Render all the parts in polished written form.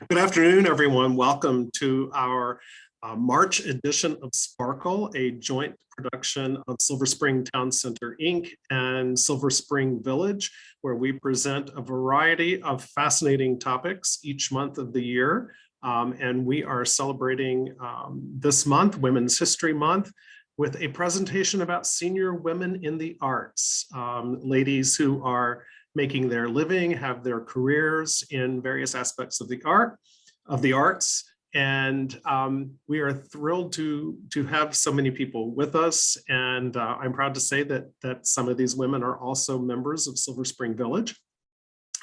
Good afternoon, everyone. Welcome to our March edition of Sparkle, a joint production of Silver Spring Town Center, Inc. and Silver Spring Village, where we present a variety of fascinating topics each month of the year. And we are celebrating this month, Women's History Month, with a presentation about senior women in the arts, ladies who are making their living, have their careers in various aspects of the arts. And we are thrilled to have so many people with us. And I'm proud to say that some of these women are also members of Silver Spring Village.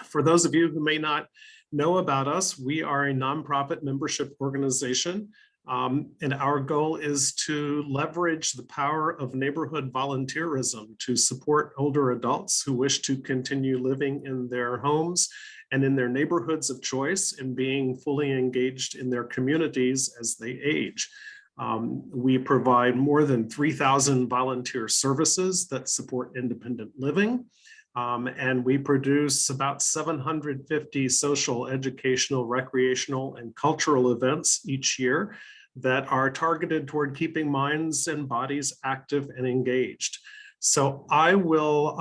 For those of you who may not know about us, we are a nonprofit membership organization. And our goal is to leverage the power of neighborhood volunteerism to support older adults who wish to continue living in their homes and in their neighborhoods of choice and being fully engaged in their communities as they age. We provide more than 3,000 volunteer services that support independent living. And we produce about 750 social, educational, recreational, and cultural events each year that are targeted toward keeping minds and bodies active and engaged. So I will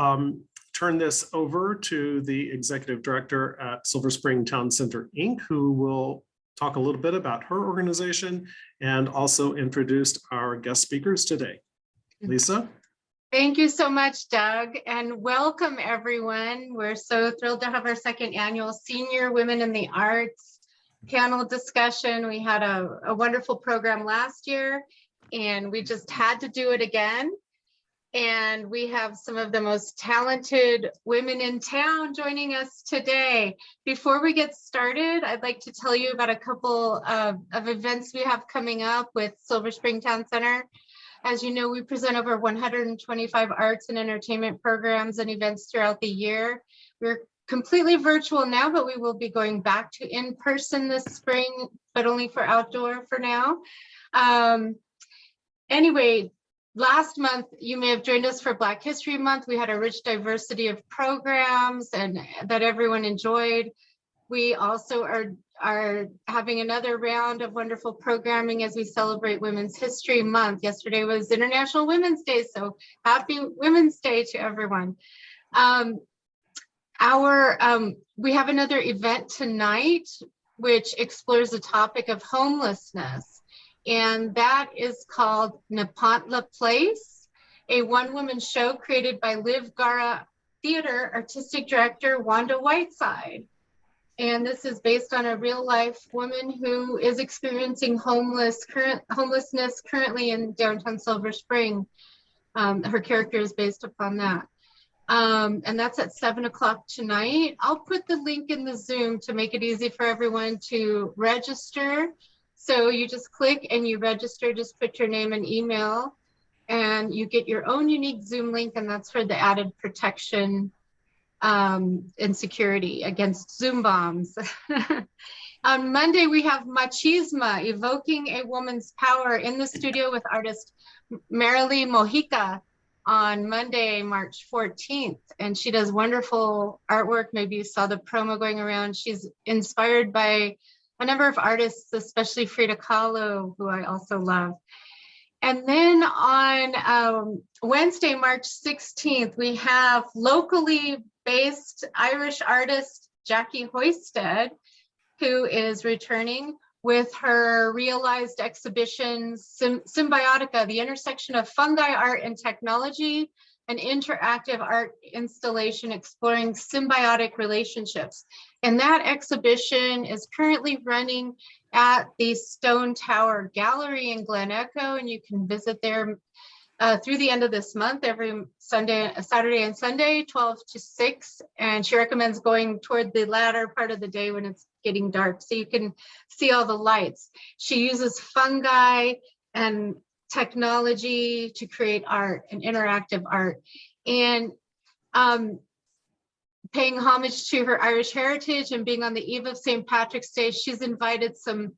turn this over to the executive director at Silver Spring Town Center, Inc., who will talk a little bit about her organization and also introduce our guest speakers today. Lisa? Thank you so much, Doug, and welcome everyone. We're so thrilled to have our second annual Senior Women in the Arts panel discussion. We had a wonderful program last year, and we just had to do it again. And we have some of the most talented women in town joining us today. Before we get started, I'd like to tell you about a couple of events we have coming up with Silver Spring Town Center. As you know, we present over 125 arts and entertainment programs and events throughout the year. We're completely virtual now, but we will be going back to in-person this spring, but only for outdoor for now. Anyway, last month, you may have joined us for Black History Month. We had a rich diversity of programs and that everyone enjoyed. We also are having another round of wonderful programming as we celebrate Women's History Month. Yesterday was International Women's Day, so happy Women's Day to everyone. We have another event tonight, which explores the topic of homelessness, and that is called Nepantla Place, a one-woman show created by Liv Gara Theater Artistic Director Wanda Whiteside. And this is based on a real-life woman who is experiencing homelessness currently in downtown Silver Spring. Her character is based upon that. And that's at 7 o'clock tonight. I'll put the link in the Zoom to make it easy for everyone to register. So you just click and you register, just put your name and email, and you get your own unique Zoom link, and that's for the added protection and security against Zoom bombs. On Monday, we have Machisma, Evoking a Woman's Power, in the studio with artist Marilee Mojica on Monday, March 14th. And she does wonderful artwork. Maybe you saw the promo going around. She's inspired by a number of artists, especially Frida Kahlo, who I also love. And then on Wednesday, March 16th, we have locally based Irish artist Jackie Hoisted, who is returning with her realized exhibition, Symbiotica, the intersection of fungi art and technology, an interactive art installation exploring symbiotic relationships. And that exhibition is currently running at the Stone Tower Gallery in Glen Echo, and you can visit there through the end of this month, every Saturday and Sunday, 12 to 6. And she recommends going toward the latter part of the day when it's getting dark, so you can see all the lights. She uses fungi and technology to create art and interactive art. And paying homage to her Irish heritage and being on the eve of St. Patrick's Day, she's invited some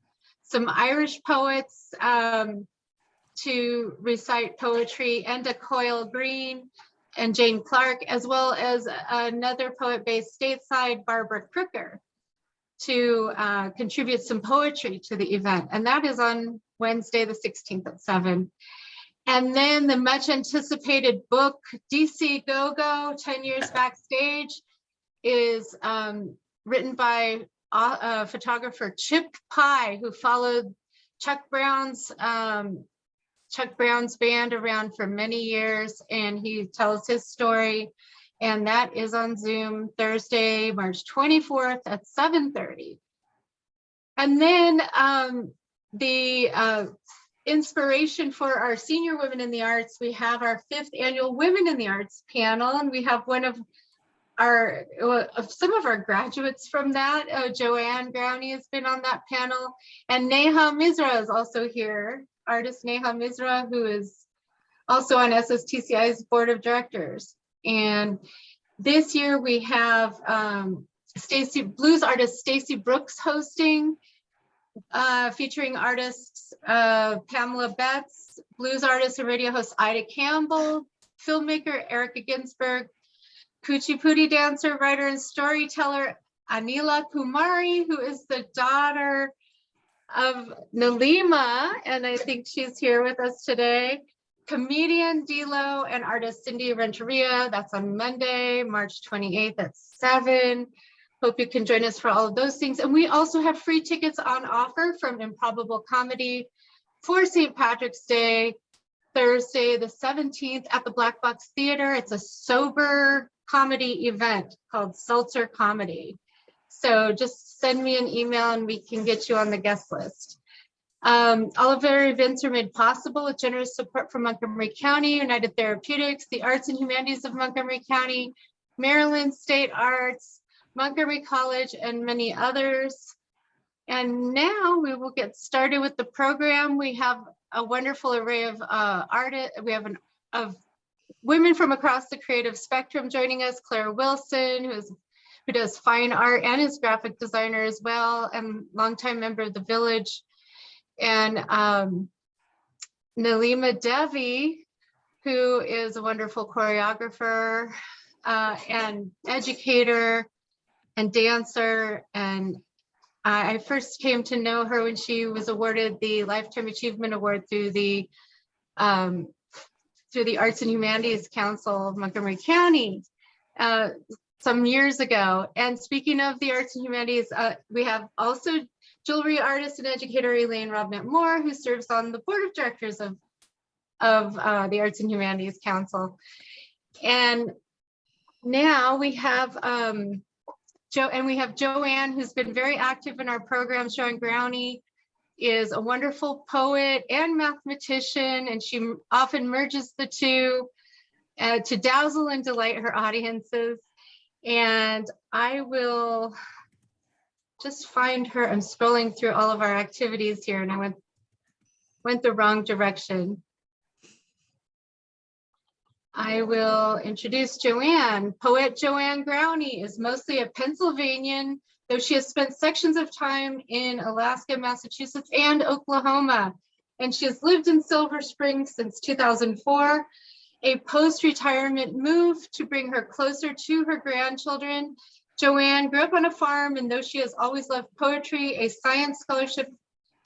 Irish poets to recite poetry, Enda Coyle Green and Jane Clark, as well as another poet based stateside, Barbara Crooker. to contribute some poetry to the event. And that is on Wednesday, the 16th at 7. And then the much anticipated book, DC Go-Go, 10 Years Backstage, is written by photographer Chip Pye, who followed Chuck Brown's band around for many years, and he tells his story. And that is on Zoom Thursday, March 24th at 7:30. And then the inspiration for our senior women in the arts, we have our 5th annual Women in the Arts panel, and we have one of some of our graduates from that. JoAnne Growney has been on that panel, and Neha Misra is also here. Artist Neha Misra, who is also on SSTCI's board of directors. And this year we have blues artist Stacy Brooks hosting, featuring artists Pamela Betts, blues artist and radio host Ida Campbell, filmmaker Erica Ginsberg, Kuchipudi dancer, writer, and storyteller Anila Kumari, who is the daughter of Nalima, and I think she's here with us today. Comedian Dilo and artist Cindy Renteria. That's on Monday, March 28th at 7. Hope you can join us for all of those things. And we also have free tickets on offer from Improbable Comedy for St. Patrick's Day, Thursday, the 17th at the Black Box Theater. It's a sober comedy event called Seltzer Comedy. So just send me an email and we can get you on the guest list. All of our events are made possible with generous support from Montgomery County, United Therapeutics, the Arts and Humanities of Montgomery County, Maryland State Arts, Montgomery College, and many others. And now we will get started with the program. We have a wonderful array of artists. We have of women from across the creative spectrum joining us. Claire Wilson, who does fine art and is graphic designer as well, and longtime member of the Village. And Nalima Devi, who is a wonderful choreographer and educator and dancer. And I first came to know her when she was awarded the Lifetime Achievement Award through the Arts and Humanities Council of Montgomery County some years ago. And speaking of the arts and humanities, we have also jewelry artist and educator Elaine Robnett Moore, who serves on the board of directors of the Arts and Humanities Council. And now we have JoAnne, who's been very active in our program. JoAnne Growney is a wonderful poet and mathematician, and she often merges the two to dazzle and delight her audiences. And I will just find her. I'm scrolling through all of our activities here, and I went the wrong direction. I will introduce JoAnne. Poet JoAnne Growney is mostly a Pennsylvanian, though she has spent sections of time in Alaska, Massachusetts, and Oklahoma. And she has lived in Silver Spring since 2004, a post-retirement move to bring her closer to her grandchildren. JoAnne grew up on a farm, and though she has always loved poetry, a science scholarship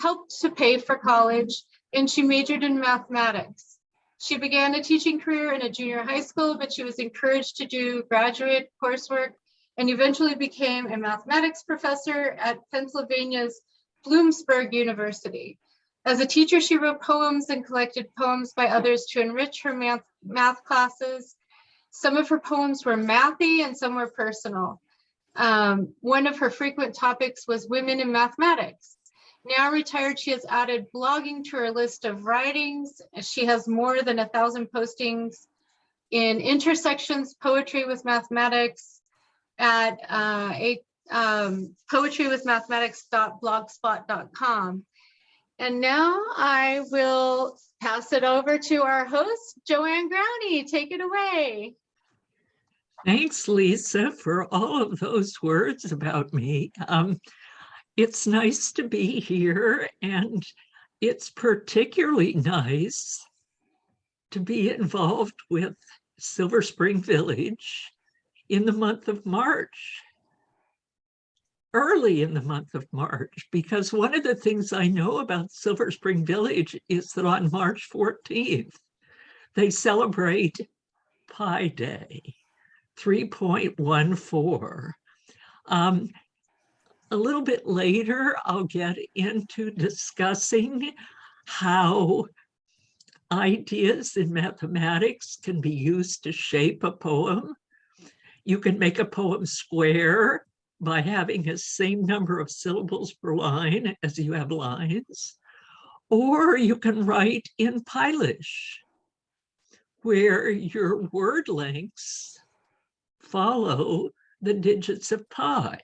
helped to pay for college, and she majored in mathematics. She began a teaching career in a junior high school, but she was encouraged to do graduate coursework and eventually became a mathematics professor at Pennsylvania's Bloomsburg University. As a teacher, she wrote poems and collected poems by others to enrich her math classes. Some of her poems were mathy and some were personal. One of her frequent topics was women in mathematics. Now retired, she has added blogging to her list of writings. She has more than 1,000 postings in Intersections Poetry with Mathematics at poetrywithmathematics.blogspot.com. And now I will pass it over to our host, JoAnne Growney. Take it away. Thanks, Lisa, for all of those words about me. It's nice to be here, and it's particularly nice to be involved with Silver Spring Village in the month of March. early in the month of March, because one of the things I know about Silver Spring Village is that on March 14th, they celebrate Pi Day, 3.14. A little bit later, I'll get into discussing how ideas in mathematics can be used to shape a poem. You can make a poem square by having the same number of syllables per line as you have lines, or you can write in Pilish, where your word lengths follow the digits of pi.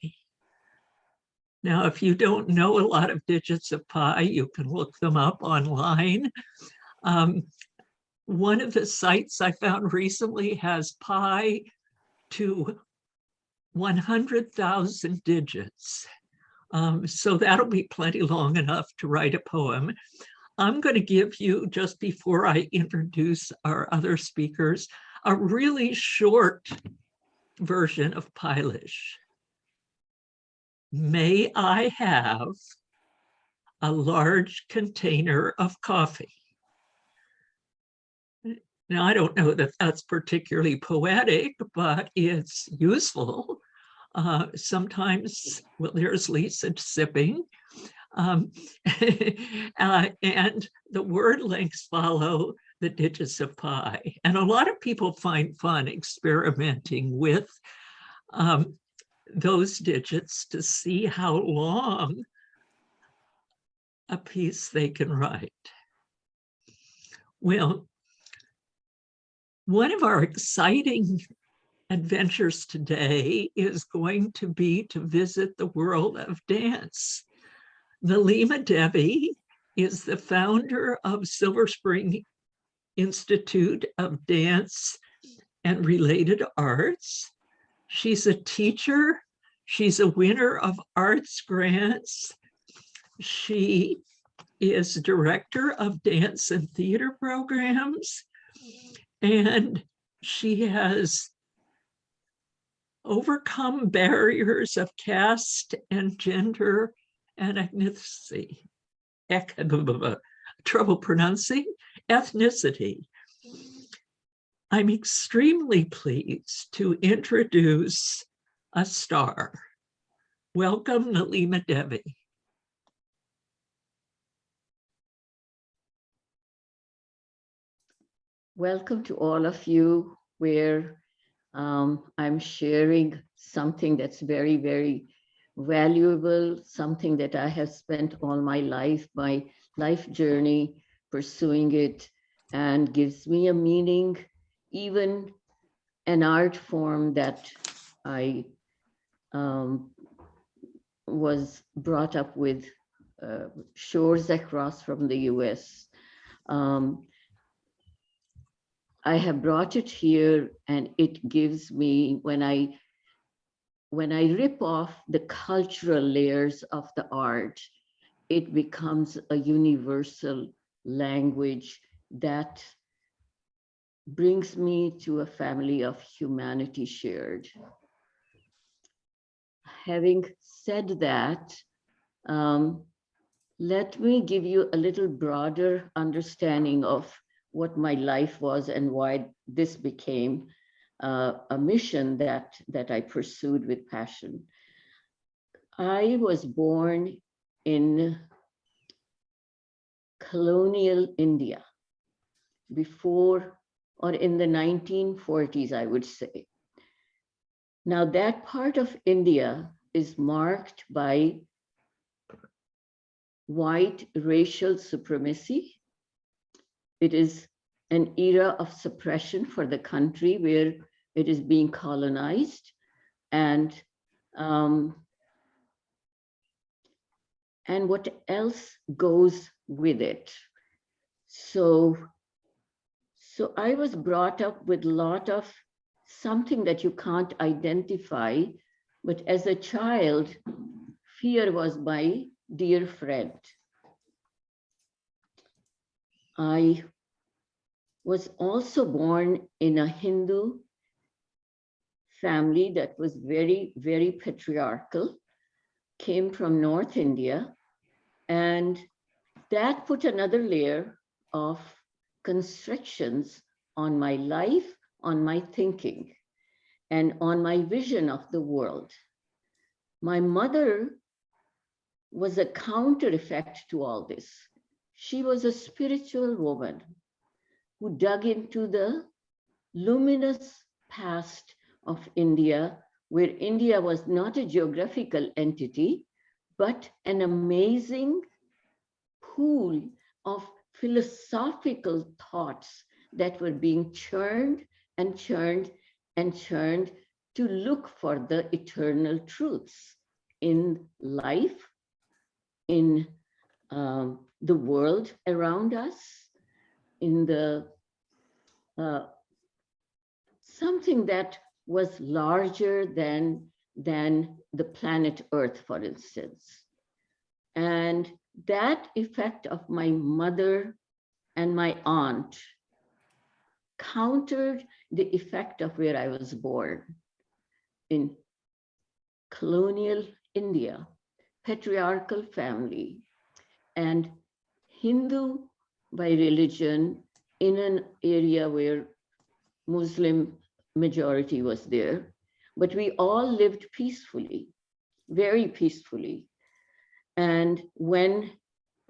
Now, if you don't know a lot of digits of pi, you can look them up online. One of the sites I found recently has pi to 100,000 digits. So that'll be plenty long enough to write a poem. I'm going to give you, just before I introduce our other speakers, a really short version of Pilish. May I have a large container of coffee? Now, I don't know that that's particularly poetic, but it's useful. Sometimes, well, there's Lisa sipping. And the word lengths follow the digits of pi. And a lot of people find fun experimenting with those digits to see how long a piece they can write. Well, one of our exciting adventures today is going to be to visit the world of dance. Nalima Devi is the founder of Silver Spring Institute of Dance and Related Arts. She's a teacher. She's a winner of arts grants. She is director of dance and theater programs, and she has overcome barriers of caste and gender and ethnicity. Trouble pronouncing ethnicity. I'm extremely pleased to introduce a star. Welcome, Nalima Devi. Welcome to all of you, where I'm sharing something that's very, very valuable, something that I have spent all my life journey pursuing it, and gives me a meaning, even an art form that I was brought up with shores across from the US. I have brought it here, and it gives me, when I rip off the cultural layers of the art, it becomes a universal language that brings me to a family of humanity shared. Having said that, let me give you a little broader understanding of what my life was and why this became a mission that I pursued with passion. I was born in colonial India before, or in the 1940s, I would say. Now that part of India is marked by white racial supremacy. It is an era of suppression for the country where it is being colonized, and what else goes with it. So I was brought up with a lot of something that you can't identify, but as a child, fear was my dear friend. I was also born in a Hindu family that was very, very patriarchal. came from North India, and that put another layer of constrictions on my life, on my thinking, and on my vision of the world. My mother was a counter effect to all this. She was a spiritual woman who dug into the luminous past of India, where India was not a geographical entity, but an amazing pool of philosophical thoughts that were being churned and churned and churned to look for the eternal truths in life, in the world around us, in the something that was larger than the planet Earth, for instance. And that effect of my mother and my aunt countered the effect of where I was born in colonial India, patriarchal family, and Hindu by religion in an area where Muslim majority was there, but we all lived peacefully, very peacefully. And when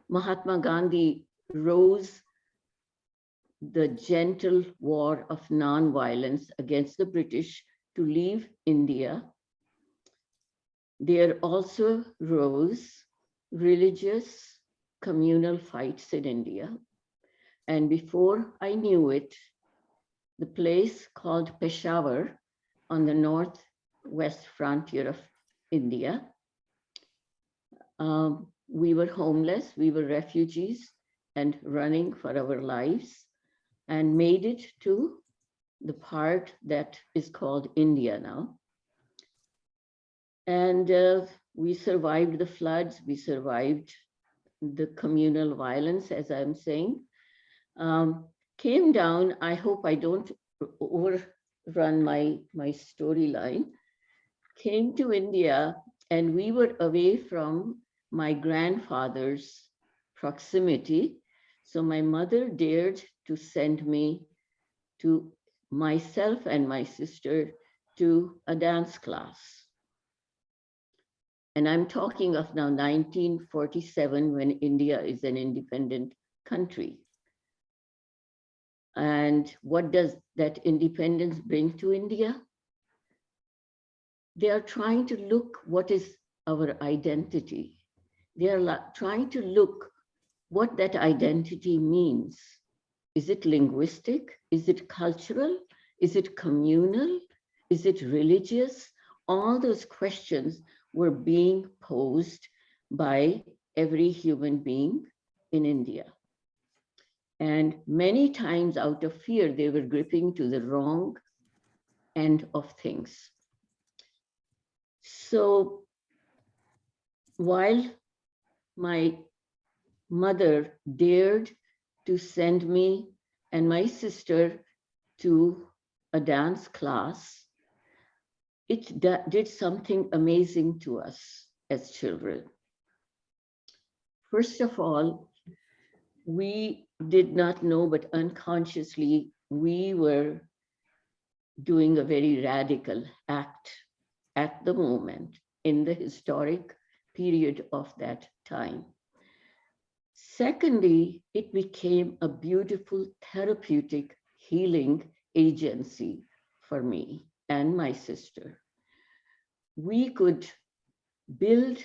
Mahatma Gandhi rose the gentle war of non-violence against the British to leave India, there also rose religious communal fights in India. And before I knew it, the place called Peshawar on the northwest frontier of India, we were homeless, we were refugees and running for our lives, and made it to the part that is called India now. And we survived the floods, we survived the communal violence, as I'm saying. Came down, I hope I don't overrun my storyline, came to India, and we were away from my grandfather's proximity. So my mother dared to send me, to myself and my sister, to a dance class. And I'm talking of now 1947, when India is an independent country. And what does that independence bring to India? They are trying to look what is our identity. They are trying to look what that identity means. Is it linguistic? Is it cultural? Is it communal? Is it religious? All those questions were being posed by every human being in India. And many times out of fear, they were gripping to the wrong end of things. So while my mother dared to send me and my sister to a dance class, it did something amazing to us as children. First of all, we did not know, but unconsciously, we were doing a very radical act at the moment in the historic period of that time. Secondly, it became a beautiful therapeutic healing agency for me and my sister. We could build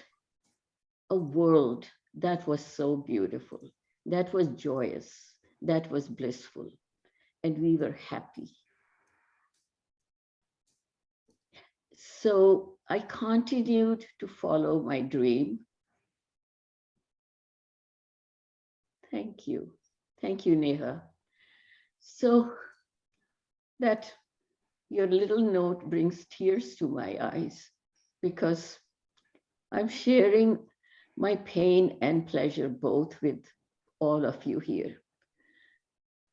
a world that was so beautiful, that was joyous, that was blissful, and we were happy. So I continued to follow my dream. Thank you. Thank you, Neha. So that your little note brings tears to my eyes, because I'm sharing my pain and pleasure both with all of you here.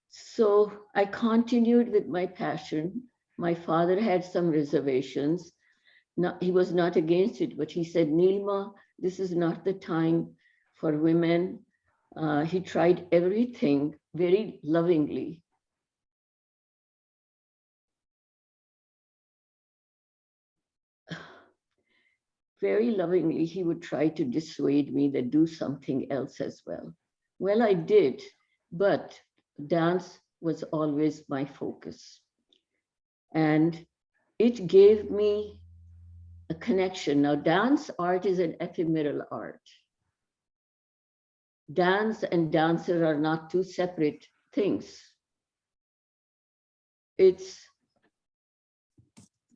So I continued with my passion. My father had some reservations, he was not against it, but he said, Nilma, this is not the time for women. He tried everything very lovingly. Very lovingly, he would try to dissuade me that do something else as well. Well, I did, but dance was always my focus. And it gave me a connection. Now, dance art is an ephemeral art. Dance and dancer are not two separate things. It's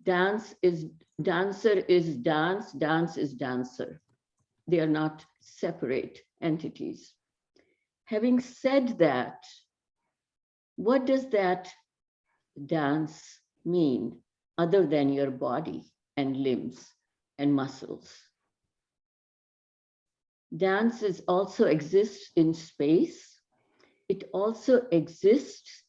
dance is dancer is dance, dance is dancer. They are not separate entities. Having said that, what does that dance mean other than your body and limbs and muscles? Dance also exists in space. It also exists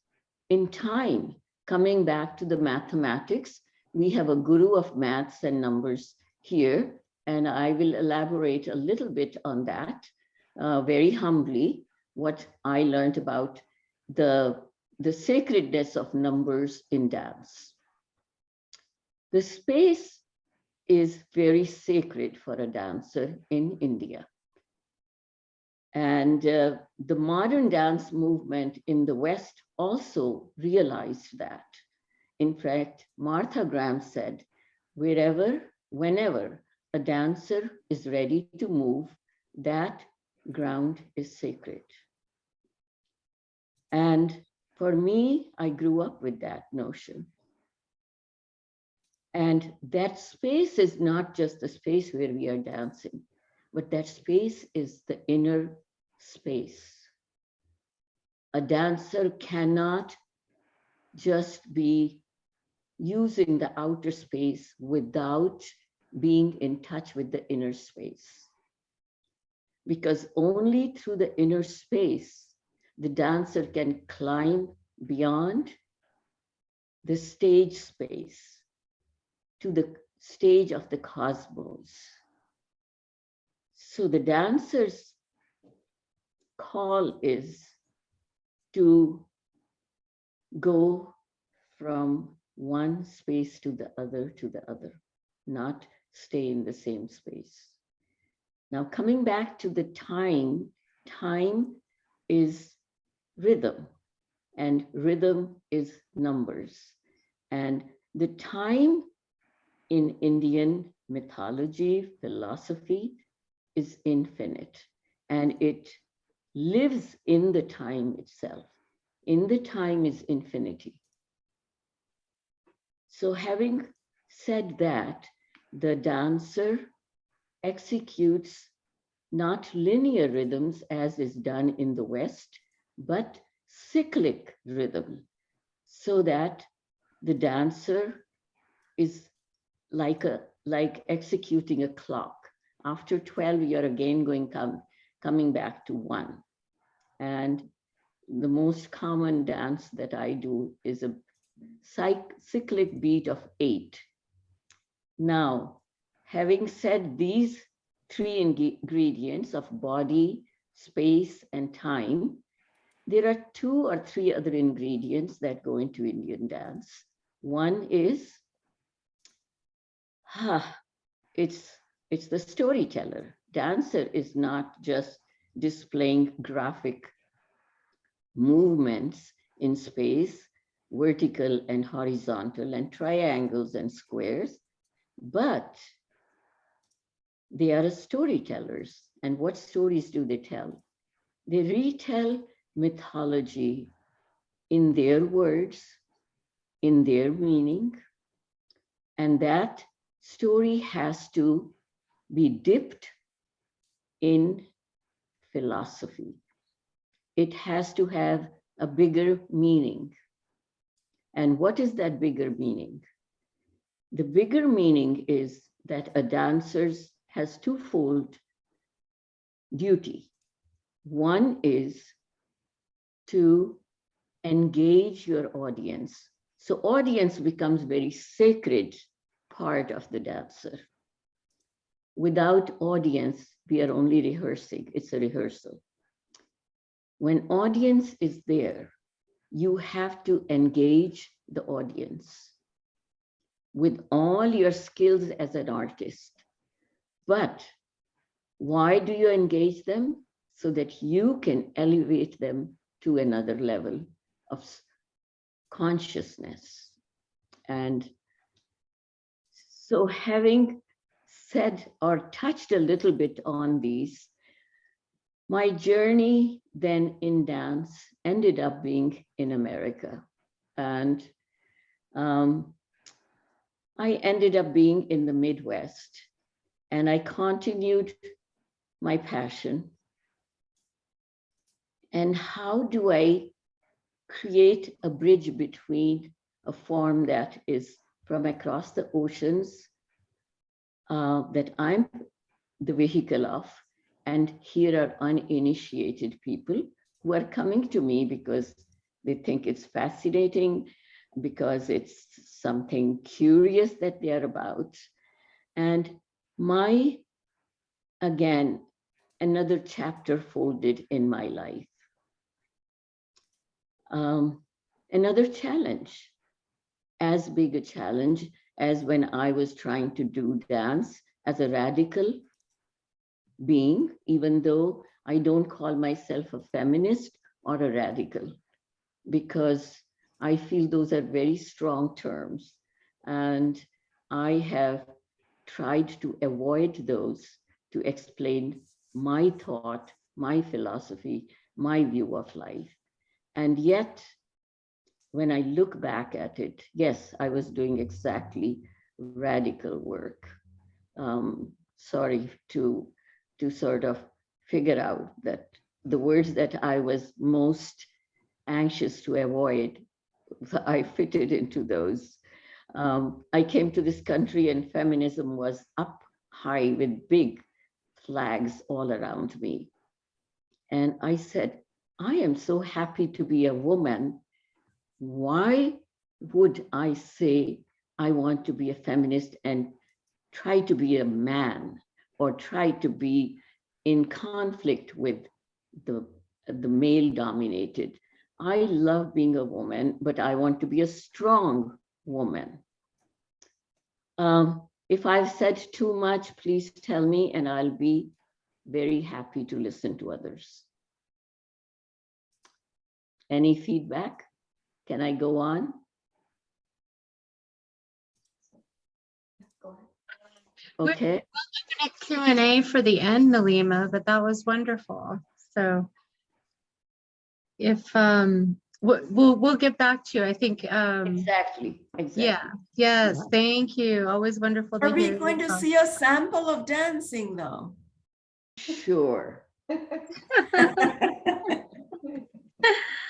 in time. Coming back to the mathematics, we have a guru of maths and numbers here, and I will elaborate a little bit on that very humbly, what I learned about the sacredness of numbers in dance. The space is very sacred for a dancer in India. And the modern dance movement in the West also realized that. In fact, Martha Graham said, whenever a dancer is ready to move, that ground is sacred. And for me, I grew up with that notion. And that space is not just the space where we are dancing, but that space is the inner space. A dancer cannot just be using the outer space without being in touch with the inner space. Because only through the inner space, the dancer can climb beyond the stage space to the stage of the cosmos. So the dancer's call is to go from one space to the other, not stay in the same space. Now, coming back to the time is rhythm, and rhythm is numbers. And the time in Indian mythology, philosophy, is infinite, and it lives in the time itself. In the time is infinity. So having said that, the dancer executes not linear rhythms as is done in the West, but cyclic rhythm, so that the dancer is like executing a clock. After 12, you're again coming back to 1. And the most common dance that I do is a cyclic beat of 8. Now, having said these 3 ingredients of body, space, and time, there are 2 or 3 other ingredients that go into Indian dance. One is, it's the storyteller. Dancer is not just displaying graphic movements in space, vertical and horizontal, and triangles and squares, but they are storytellers. And what stories do they tell? They retell mythology in their words, in their meaning, and that story has to be dipped in philosophy. It has to have a bigger meaning. And what is that bigger meaning? The bigger meaning is that a dancer has twofold duty. One is to engage your audience. So audience becomes very sacred part of the dancer. Without audience, we are only rehearsing. It's a rehearsal. When audience is there, you have to engage the audience with all your skills as an artist. But why do you engage them? So that you can elevate them to another level of consciousness. And so having said or touched a little bit on these, my journey then in dance ended up being in America. And I ended up being in the Midwest, and I continued my passion. And how do I create a bridge between a form that is from across the oceans that I'm the vehicle of, and here are uninitiated people who are coming to me because they think it's fascinating, because it's something curious that they're about. And again, another chapter folded in my life. Another challenge, as big a challenge as when I was trying to do dance as a radical being, even though I don't call myself a feminist or a radical, because I feel those are very strong terms. And I have tried to avoid those to explain my thought, my philosophy, my view of life. And yet, when I look back at it, yes, I was doing exactly radical work. Sorry to sort of figure out that the words that I was most anxious to avoid, I fitted into those. I came to this country and feminism was up high with big flags all around me. And I said, I am so happy to be a woman. Why would I say I want to be a feminist and try to be a man or try to be in conflict with the male dominated? I love being a woman, but I want to be a strong woman. If I've said too much, please tell me, and I'll be very happy to listen to others. Any feedback? Can I go on? Okay. Q&A for the end, Nalima, but that was wonderful. So if we'll get back to you, I think. Exactly. Yeah. Yes. Yeah. Thank you. Always wonderful to Are we hear. going to see a sample of dancing though? Sure.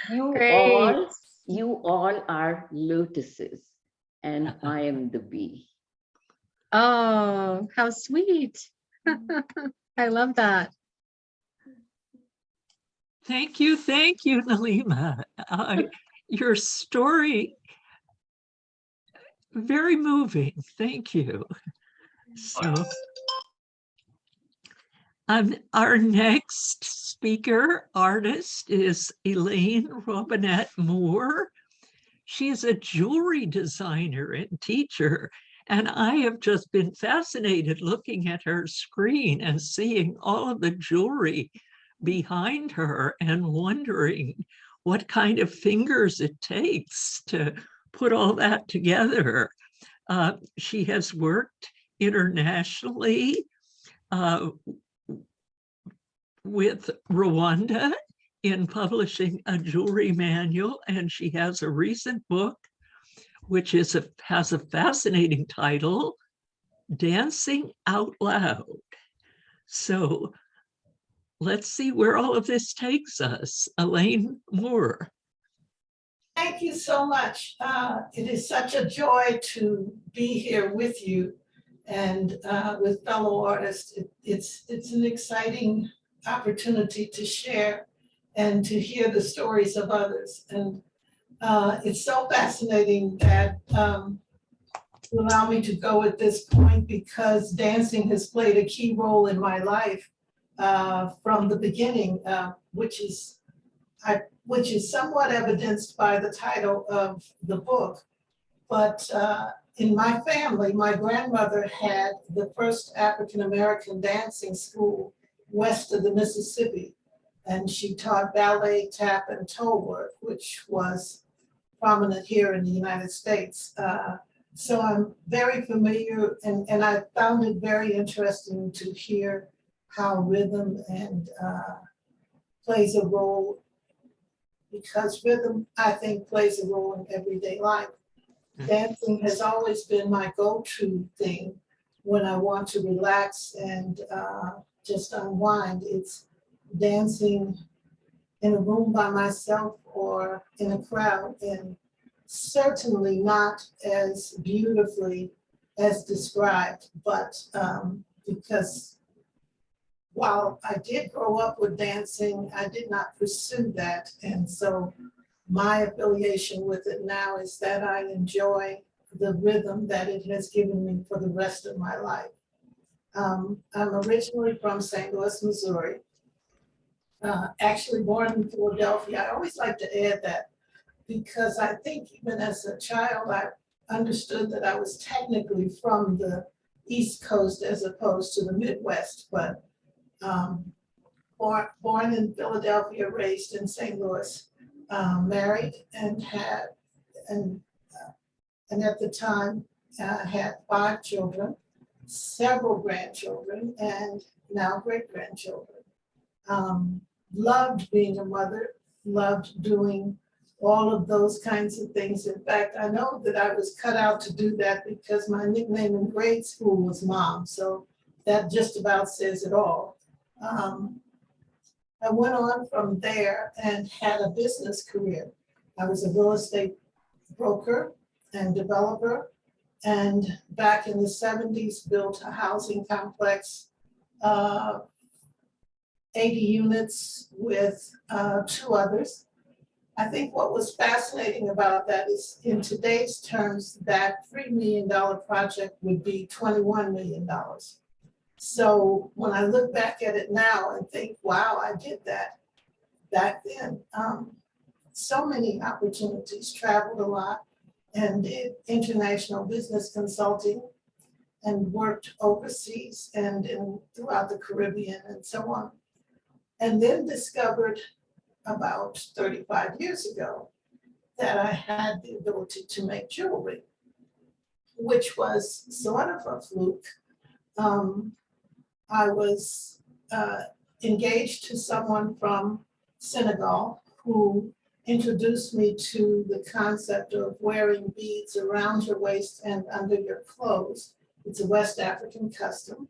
Great. You all are lotuses, and I am the bee. Oh, how sweet. I love that. Thank you, Nalima. Your story, very moving. Thank you. So, our next speaker artist is Elaine Robinette Moore. She is a jewelry designer and teacher, and I have just been fascinated looking at her screen and seeing all of the jewelry behind her and wondering what kind of fingers it takes to put all that together. She has worked internationally with Rwanda in publishing a jewelry manual, and she has a recent book which has a fascinating title, Dancing Out Loud. So let's see where all of this takes us. Elaine Moore. Thank you so much. It is such a joy to be here with you and with fellow artists. It's an exciting opportunity to share and to hear the stories of others. And it's so fascinating that allow me to go at this point because dancing has played a key role in my life from the beginning, which is somewhat evidenced by the title of the book. But in my family, my grandmother had the first African-American dancing school west of the Mississippi. And she taught ballet, tap, and toe work, which was prominent here in the United States. So I'm very familiar, and I found it very interesting to hear how rhythm and plays a role, because rhythm, I think, plays a role in everyday life. Dancing has always been my go-to thing when I want to relax and just unwind. It's dancing in a room by myself or in a crowd, and certainly not as beautifully as described, but because while I did grow up with dancing, I did not pursue that. And so my affiliation with it now is that I enjoy the rhythm that it has given me for the rest of my life. I'm originally from St. Louis, Missouri. Actually born in Philadelphia. I always like to add that because I think even as a child, I understood that I was technically from the East Coast as opposed to the Midwest, but born in Philadelphia, raised in St. Louis, married and had, and at the time had 5 children, several grandchildren, and now great-grandchildren. Loved being a mother, loved doing all of those kinds of things. In fact, I know that I was cut out to do that because my nickname in grade school was Mom, so that just about says it all. I went on from there and had a business career. I was a real estate broker and developer, and back in the 70s built a housing complex, 80 units with 2 others. I think what was fascinating about that is in today's terms, that $3 million project would be $21 million. So when I look back at it now and think, wow, I did that back then. So many opportunities, traveled a lot and did international business consulting and worked overseas and throughout the Caribbean and so on. And then discovered about 35 years ago that I had the ability to make jewelry, which was sort of a fluke. I was engaged to someone from Senegal who introduced me to the concept of wearing beads around your waist and under your clothes. It's a West African custom.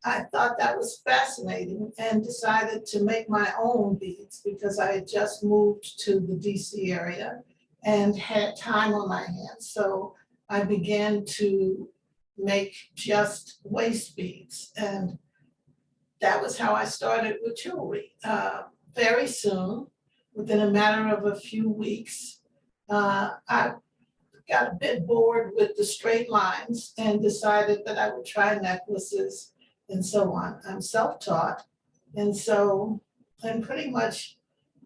I thought that was fascinating and decided to make my own beads because I had just moved to the DC area and had time on my hands. So I began to make just waist beads. And that was how I started with jewelry. Very soon, within a matter of a few weeks, I got a bit bored with the straight lines and decided that I would try necklaces and so on. I'm self-taught, and so I'm pretty much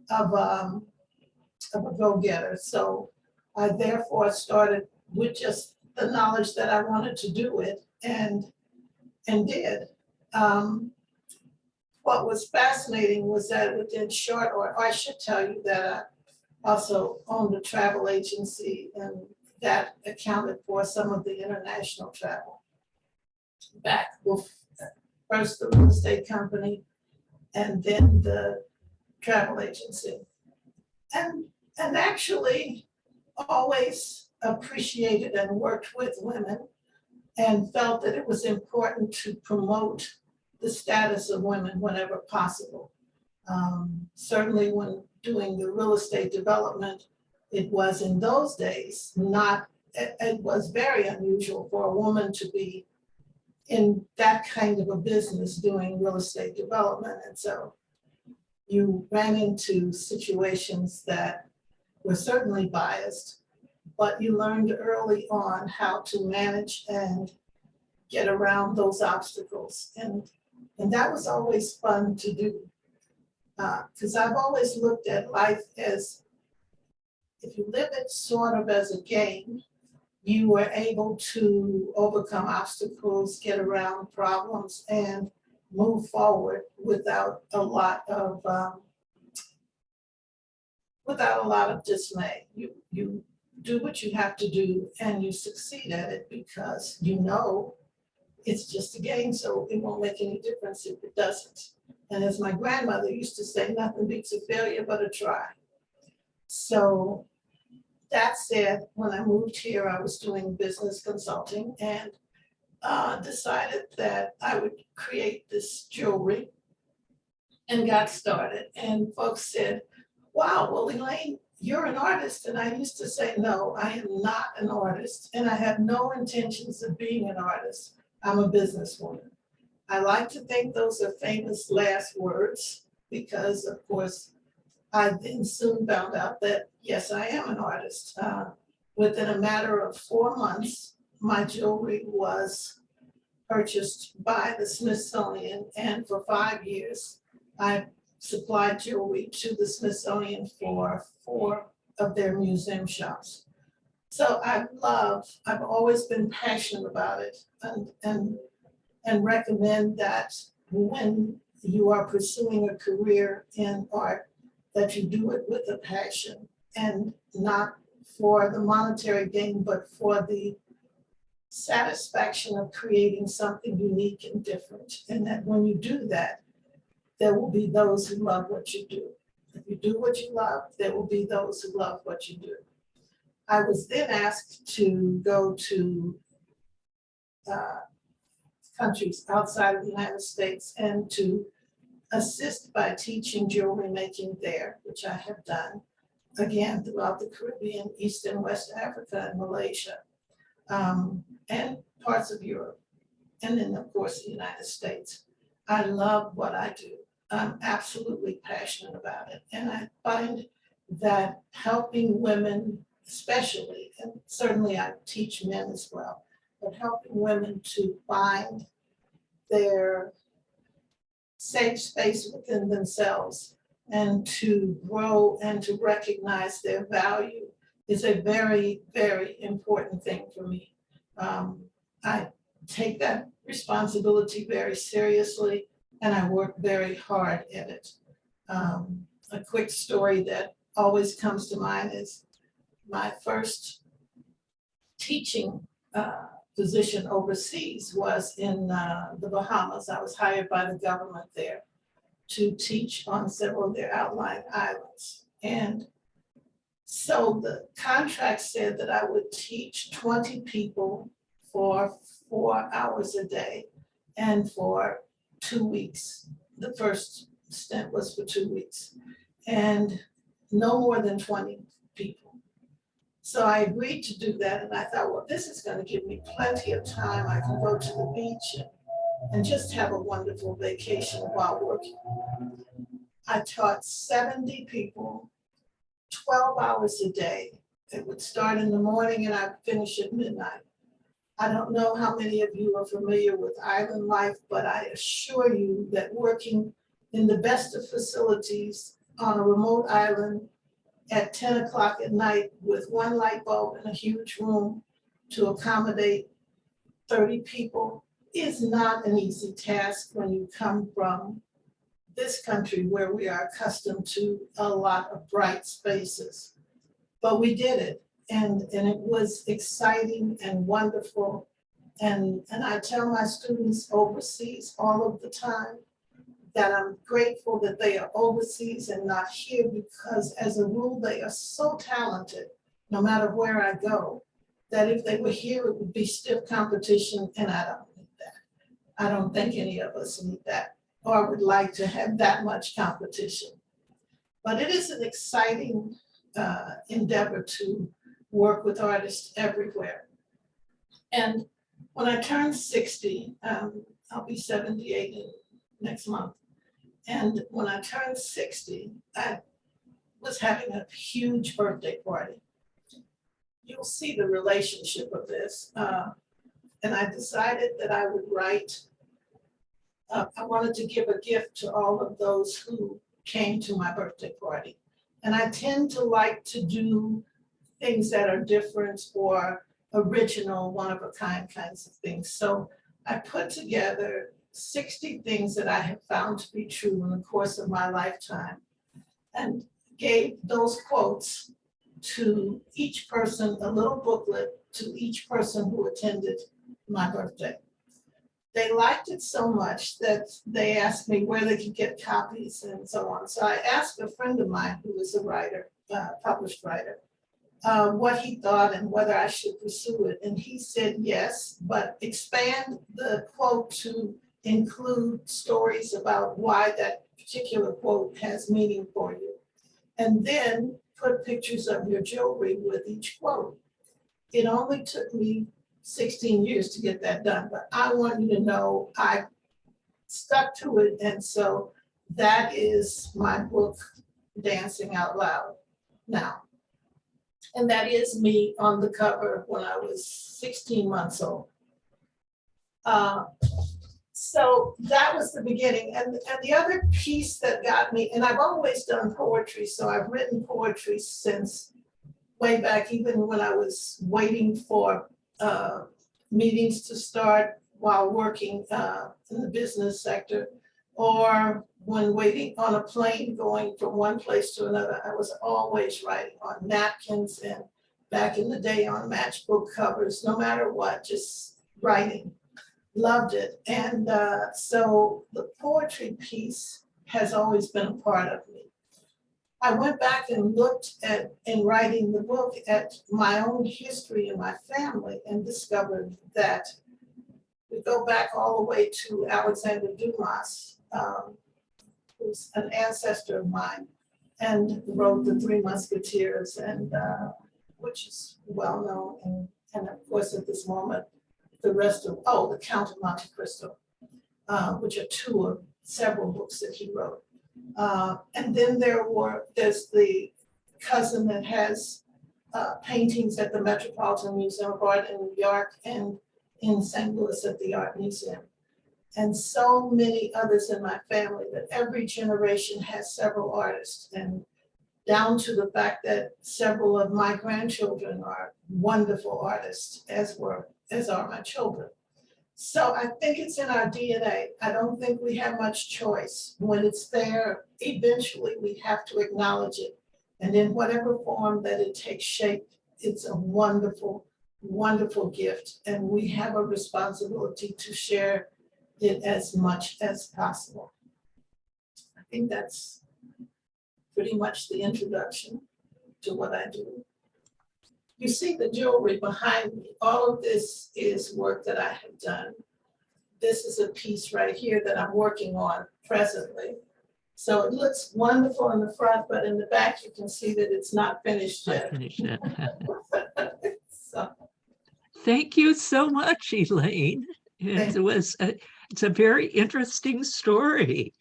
of a go-getter. So I therefore started with just the knowledge that I wanted to do it, and did. What was fascinating was that within short, or I should tell you that I also owned a travel agency, and that accounted for some of the international travel. Back with first the real estate company and then the travel agency. And actually always appreciated and worked with women and felt that it was important to promote the status of women whenever possible. Certainly when doing the real estate development, it was in those days it was very unusual for a woman to be in that kind of a business doing real estate development. And so you ran into situations that were certainly biased, but you learned early on how to manage and get around those obstacles. And that was always fun to do. Because I've always looked at life as, if you live it sort of as a game, you were able to overcome obstacles, get around problems, and move forward without a lot of dismay. You do what you have to do and you succeed at it because you know it's just a game, so it won't make any difference if it doesn't. And as my grandmother used to say, nothing beats a failure but a try. So that said, when I moved here, I was doing business consulting and decided that I would create this jewelry and got started. And folks said, wow, well, Elaine, you're an artist. And I used to say, no, I am not an artist. And I have no intentions of being an artist. I'm a businesswoman. I like to think those are famous last words because, of course, I then soon found out that, yes, I am an artist. Within a matter of 4 months, my jewelry was purchased by the Smithsonian, and for 5 years, I supplied jewelry to the Smithsonian for 4 of their museum shops. So I've always been passionate about it and recommend that when you are pursuing a career in art, that you do it with a passion and not for the monetary gain, but for the satisfaction of creating something unique and different. And that when you do that, there will be those who love what you do. If you do what you love, there will be those who love what you do. I was then asked to go to countries outside of the United States and to assist by teaching jewelry making there, which I have done, again, throughout the Caribbean, East and West Africa, and Malaysia, and parts of Europe, and then, of course, the United States. I love what I do. I'm absolutely passionate about it. And I find that helping women, especially, and certainly I teach men as well, but helping women to find their safe space within themselves and to grow and to recognize their value is a very, very important thing for me. I take that responsibility very seriously and I work very hard at it. A quick story that always comes to mind is my first teaching position overseas was in the Bahamas. I was hired by the government there to teach on several of their outlying islands. And so the contract said that I would teach 20 people for 4 hours a day and for 2 weeks. The first stint was for 2 weeks and no more than 20 people. So I agreed to do that, and I thought, well, this is going to give me plenty of time. I can go to the beach and just have a wonderful vacation while working. I taught 70 people, 12 hours a day. It would start in the morning and I'd finish at midnight. I don't know how many of you are familiar with island life, but I assure you that working in the best of facilities on a remote island at 10 o'clock at night with one light bulb in a huge room to accommodate 30 people is not an easy task when you come from this country where we are accustomed to a lot of bright spaces. But we did it, and it was exciting and wonderful. And I tell my students overseas all of the time that I'm grateful that they are overseas and not here, because as a rule, they are so talented, no matter where I go, that if they were here, it would be stiff competition, and I don't need that. I don't think any of us need that or would like to have that much competition. But it is an exciting endeavor to work with artists everywhere. And when I turned 60, I'll be 78 next month. And when I turned 60, I was having a huge birthday party. you'll see the relationship of this. And I decided that I would write, I wanted to give a gift to all of those who came to my birthday party. And I tend to like to do things that are different or original, one-of-a-kind kinds of things. So I put together 60 things that I have found to be true in the course of my lifetime and gave those quotes to each person, a little booklet to each person who attended my birthday. They liked it so much that they asked me where they could get copies and so on. So I asked a friend of mine who is a writer, published writer, what he thought and whether I should pursue it. And he said yes, but expand the quote to include stories about why that particular quote has meaning for you. And then put pictures of your jewelry with each quote. It only took me 16 years to get that done, but I want you to know I stuck to it. And so that is my book, Dancing Out Loud now. And that is me on the cover when I was 16 months old. So that was the beginning. And the other piece that got me, and I've always done poetry, so I've written poetry since way back, even when I was waiting for meetings to start while working in the business sector, or when waiting on a plane going from one place to another. I was always writing on napkins and back in the day on matchbook covers, no matter what, just writing. Loved it. And so the poetry piece has always been a part of me. I went back and looked at, in writing the book, at my own history in my family and discovered that we go back all the way to Alexander Dumas, who's an ancestor of mine, and wrote The Three Musketeers, and which is well known, and of course at this moment, the rest of, the Count of Monte Cristo, which are two of several books that he wrote. And then there's the cousin that has paintings at the Metropolitan Museum of Art in New York and in St. Louis at the Art Museum. And so many others in my family, that every generation has several artists, and down to the fact that several of my grandchildren are wonderful artists, as are my children. So I think it's in our DNA. I don't think we have much choice. When it's there, eventually we have to acknowledge it. And in whatever form that it takes shape, it's a wonderful, wonderful gift. And we have a responsibility to share it as much as possible. I think that's pretty much the introduction to what I do. You see the jewelry behind me. All of this is work that I have done. This is a piece right here that I'm working on presently. So it looks wonderful in the front, but in the back, you can see that it's not finished yet. Not finished yet. So, Thank you so much, Elaine. It's a very interesting story.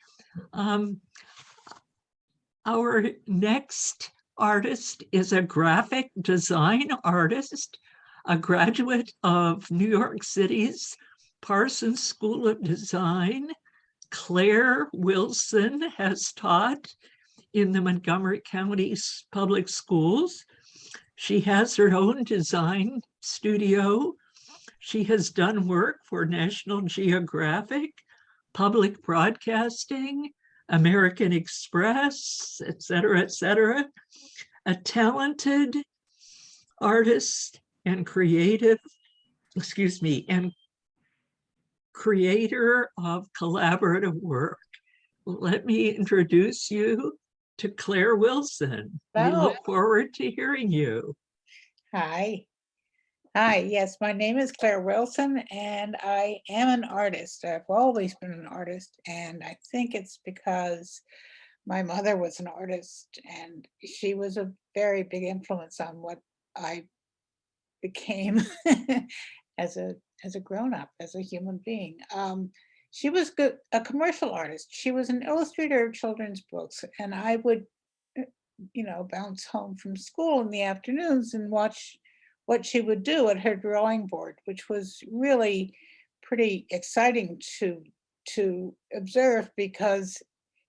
Our next artist is a graphic design artist, a graduate of New York City's Parsons School of Design. Claire Wilson has taught in the Montgomery County Public Schools. She has her own design studio. She has done work for National Geographic, Public Broadcasting, American Express, et cetera, et cetera. A talented artist and creator of collaborative work. Let me introduce you to Claire Wilson. We look forward to hearing you. Hi. Yes, my name is Claire Wilson, and I am an artist. I've always been an artist, and I think it's because my mother was an artist, and she was a very big influence on what I became as a grown-up, as a human being. She was a commercial artist. She was an illustrator of children's books, and I would, bounce home from school in the afternoons and watch what she would do at her drawing board, which was really pretty exciting to observe, because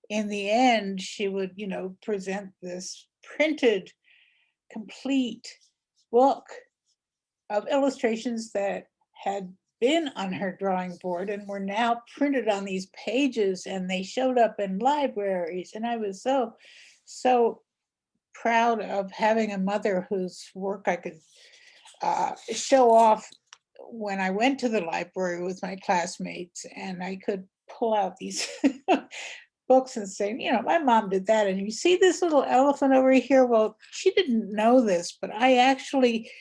in the end, she would, present this printed, complete book of illustrations that had been on her drawing board and were now printed on these pages, and they showed up in libraries. And I was so proud of having a mother whose work I could show off when I went to the library with my classmates, and I could pull out these books and say, my mom did that. And you see this little elephant over here? Well, she didn't know this, but I actually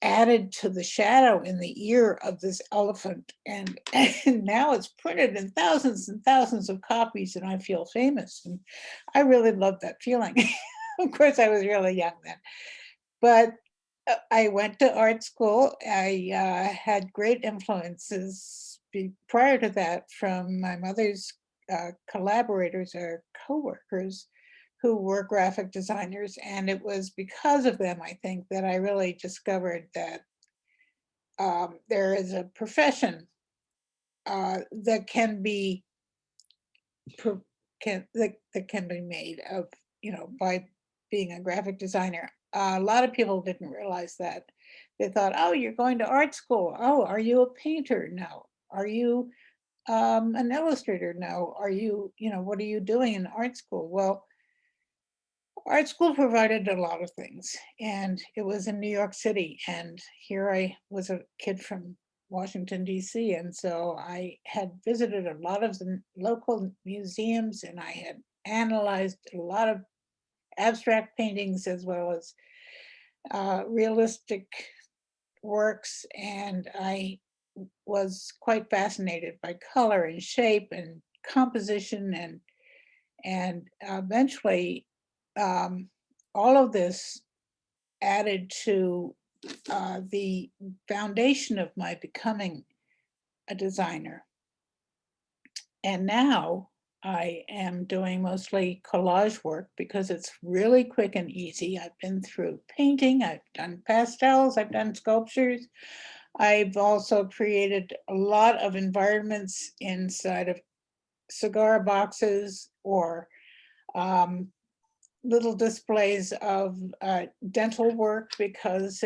added to the shadow in the ear of this elephant. And now it's printed in thousands and thousands of copies, and I feel famous. And I really love that feeling. Of course, I was really young then. But I went to art school. I had great influences prior to that from my mother's collaborators or co-workers who were graphic designers. And it was because of them, I think, that I really discovered that there is a profession that can be that can be made of, by being a graphic designer. A lot of people didn't realize that. They thought, oh, you're going to art school. Oh, are you a painter? No. Are you an illustrator? No. Are you, what are you doing in art school? Well, art school provided a lot of things, and it was in New York City. And here I was a kid from Washington, D.C. And so I had visited a lot of the local museums, and I had analyzed a lot of abstract paintings as well as realistic works. And I was quite fascinated by color and shape and composition, and eventually all of this added to the foundation of my becoming a designer. And now I am doing mostly collage work because it's really quick and easy. I've been through painting, I've done pastels, I've done sculptures. I've also created a lot of environments inside of cigar boxes or little displays of dental work, because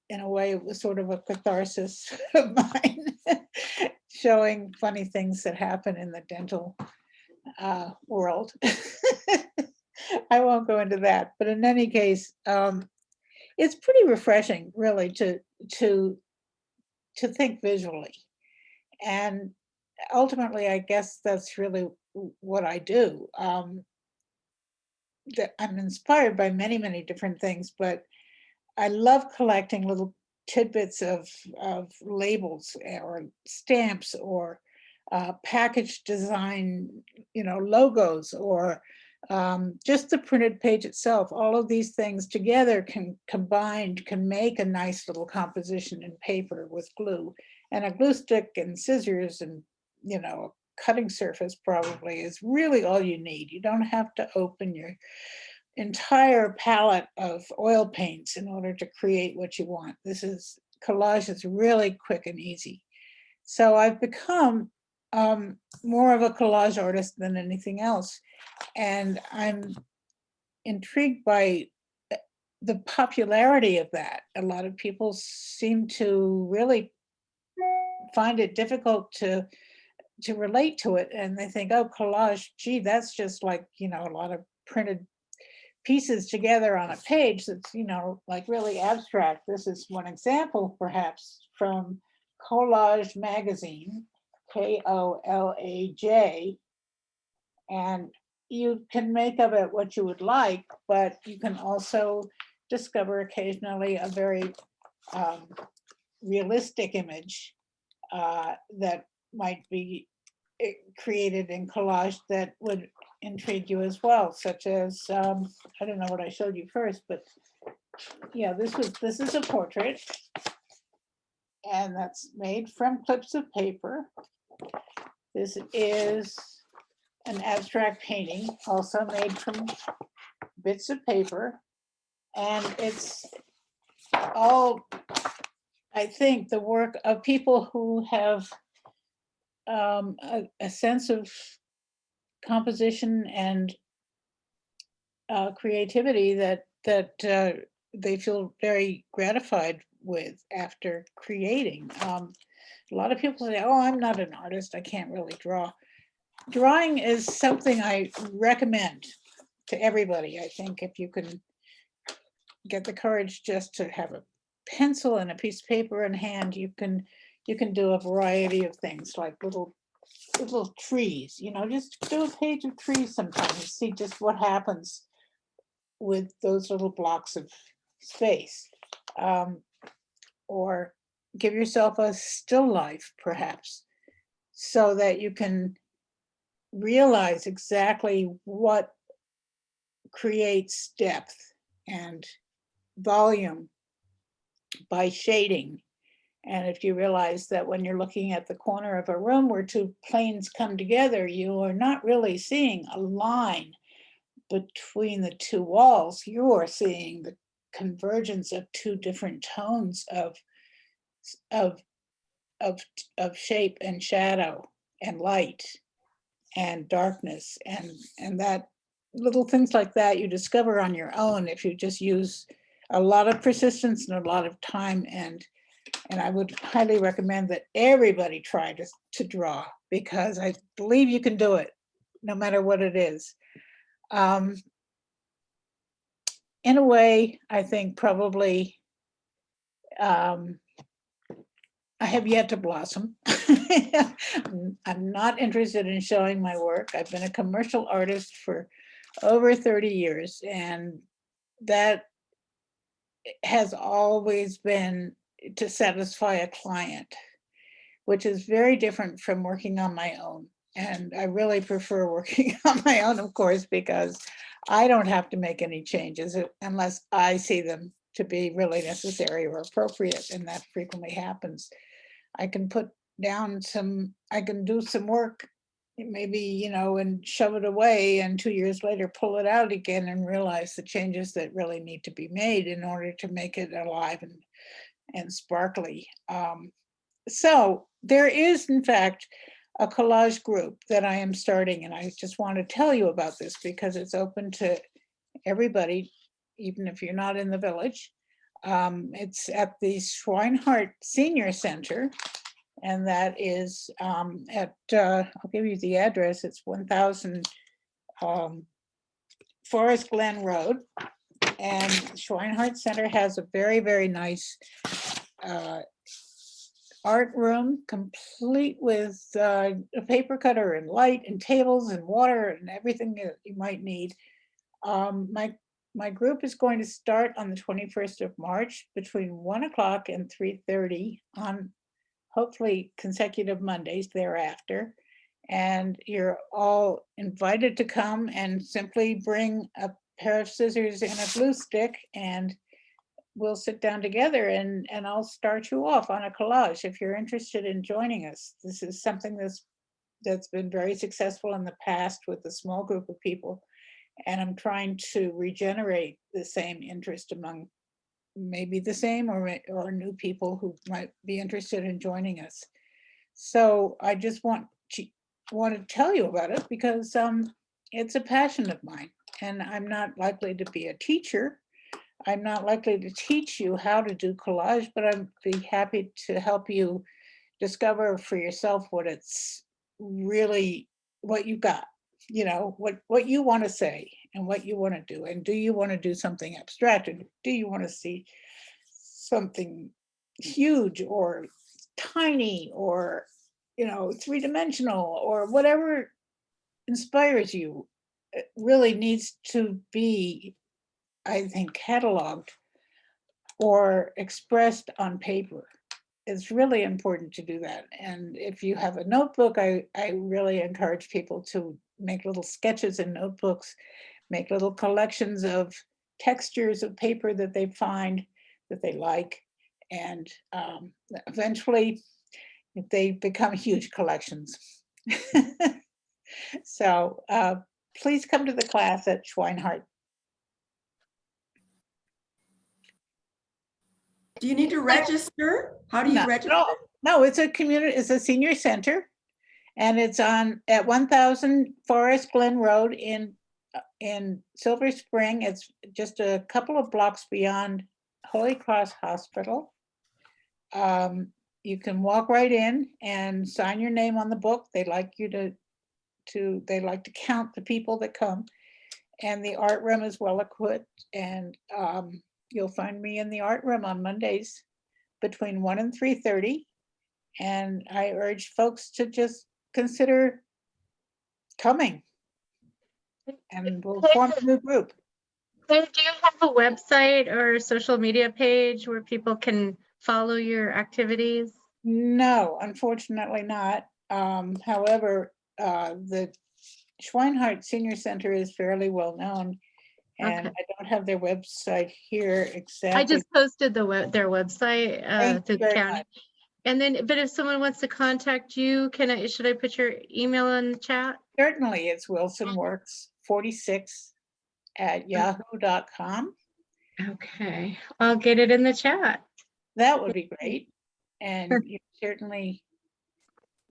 in a way, it was sort of a catharsis of mine, showing funny things that happen in the dental world. I won't go into that, but in any case, it's pretty refreshing, really, to think visually. And ultimately, I guess that's really what I do. I'm inspired by many, many different things, but I love collecting little tidbits of labels or stamps or package design, logos, or just the printed page itself. All of these things together combined can make a nice little composition in paper with glue, and a glue stick and scissors and, a cutting surface probably is really all you need. You don't have to open your entire palette of oil paints in order to create what you want. Collage is really quick and easy. So I've become more of a collage artist than anything else. And I'm intrigued by the popularity of that. A lot of people seem to really find it difficult to relate to it. And they think, oh, collage, gee, that's just like, a lot of printed pieces together on a page that's, like really abstract. This is one example, perhaps, from Collage magazine, KOLAJ. And you can make of it what you would like, but you can also discover occasionally a very realistic image that might be created in collage that would intrigue you as well, such as, I don't know what I showed you first, but yeah, this is a portrait, and that's made from clips of paper. This is an abstract painting, also made from bits of paper, and it's all, I think, the work of people who have a sense of composition and creativity that they feel very gratified with after creating. A lot of people say, oh, I'm not an artist, I can't really draw. Drawing is something I recommend to everybody. I think if you can get the courage just to have a pencil and a piece of paper in hand, you can do a variety of things, like little trees, just do a page of trees sometimes, see just what happens with those little blocks of space. Or give yourself a still life, perhaps, so that you can realize exactly what creates depth and volume by shading. And if you realize that when you're looking at the corner of a room where two planes come together, you are not really seeing a line between the two walls, you are seeing the convergence of two different tones of shape and shadow and light and darkness, and that little things like that you discover on your own if you just use a lot of persistence and a lot of time. And I would highly recommend that everybody try to draw, because I believe you can do it no matter what it is. In a way, I think probably I have yet to blossom. I'm not interested in showing my work. I've been a commercial artist for over 30 years, and that has always been to satisfy a client, which is very different from working on my own. And I really prefer working on my own, of course, because I don't have to make any changes unless I see them to be really necessary or appropriate, and that frequently happens. I can put down I can do some work, maybe, and shove it away, and 2 years later pull it out again and realize the changes that really need to be made in order to make it alive and sparkly. So there is, in fact, a collage group that I am starting, and I just want to tell you about this because it's open to everybody, even if you're not in the village. It's at the Schweinhart Senior Center, and that is at, I'll give you the address, it's 1000 Forest Glen Road. And Schweinhart Center has a very, very nice art room, complete with a paper cutter and light and tables and water and everything that you might need. My group is going to start on the 21st of March between 1 o'clock and 3:30 on hopefully consecutive Mondays thereafter. And you're all invited to come and simply bring a pair of scissors and a glue stick, and we'll sit down together and I'll start you off on a collage if you're interested in joining us. This is something that's been very successful in the past with a small group of people. And I'm trying to regenerate the same interest among maybe the same or new people who might be interested in joining us. So I just want to tell you about it because it's a passion of mine, and I'm not likely to be a teacher. I'm not likely to teach you how to do collage, but I'd be happy to help you discover for yourself what it's really, what you got, what you want to say and what you want to do. And do you want to do something abstract? And do you want to see something huge or tiny or, three-dimensional, or whatever inspires you? It really needs to be, I think, cataloged or expressed on paper. It's really important to do that. And if you have a notebook, I really encourage people to make little sketches in notebooks, make little collections of textures of paper that they find that they like. And eventually they become huge collections. So please come to the class at Schweinhart. Do you need to register? How do you register? No, it's a community, it's a senior center. And it's at 1000 Forest Glen Road in Silver Spring. It's just a couple of blocks beyond Holy Cross Hospital. You can walk right in and sign your name on the book. They like you they like to count the people that come. And the art room is well equipped. And you'll find me in the art room on Mondays between 1 and 3:30. And I urge folks to just consider coming. And we'll form a new group. Claire, do you have a website or social media page where people can follow your activities? No, unfortunately not. However, the Schweinhart Senior Center is fairly well known, and Okay. I don't have their website here exactly. I just posted their website Thank to you the very county. much. And then, but if someone wants to contact you, should I put your email in the chat? Certainly, it's wilsonworks46@yahoo.com. Okay, I'll get it in the chat. That would be great. And you're certainly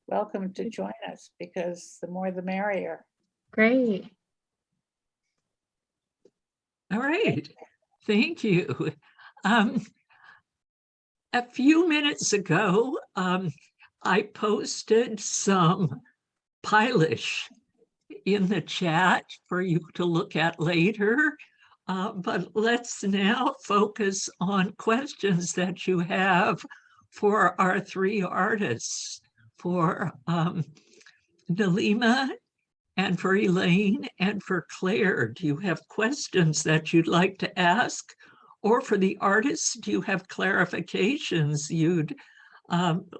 welcome to join us, because the more the merrier. Great. All right, thank you. A few minutes ago, I posted some Polish in the chat for you to look at later. But let's now focus on questions that you have for our three artists, for Nalima, and for Elaine, and for Claire. Do you have questions that you'd like to ask? Or for the artists, do you have clarifications you'd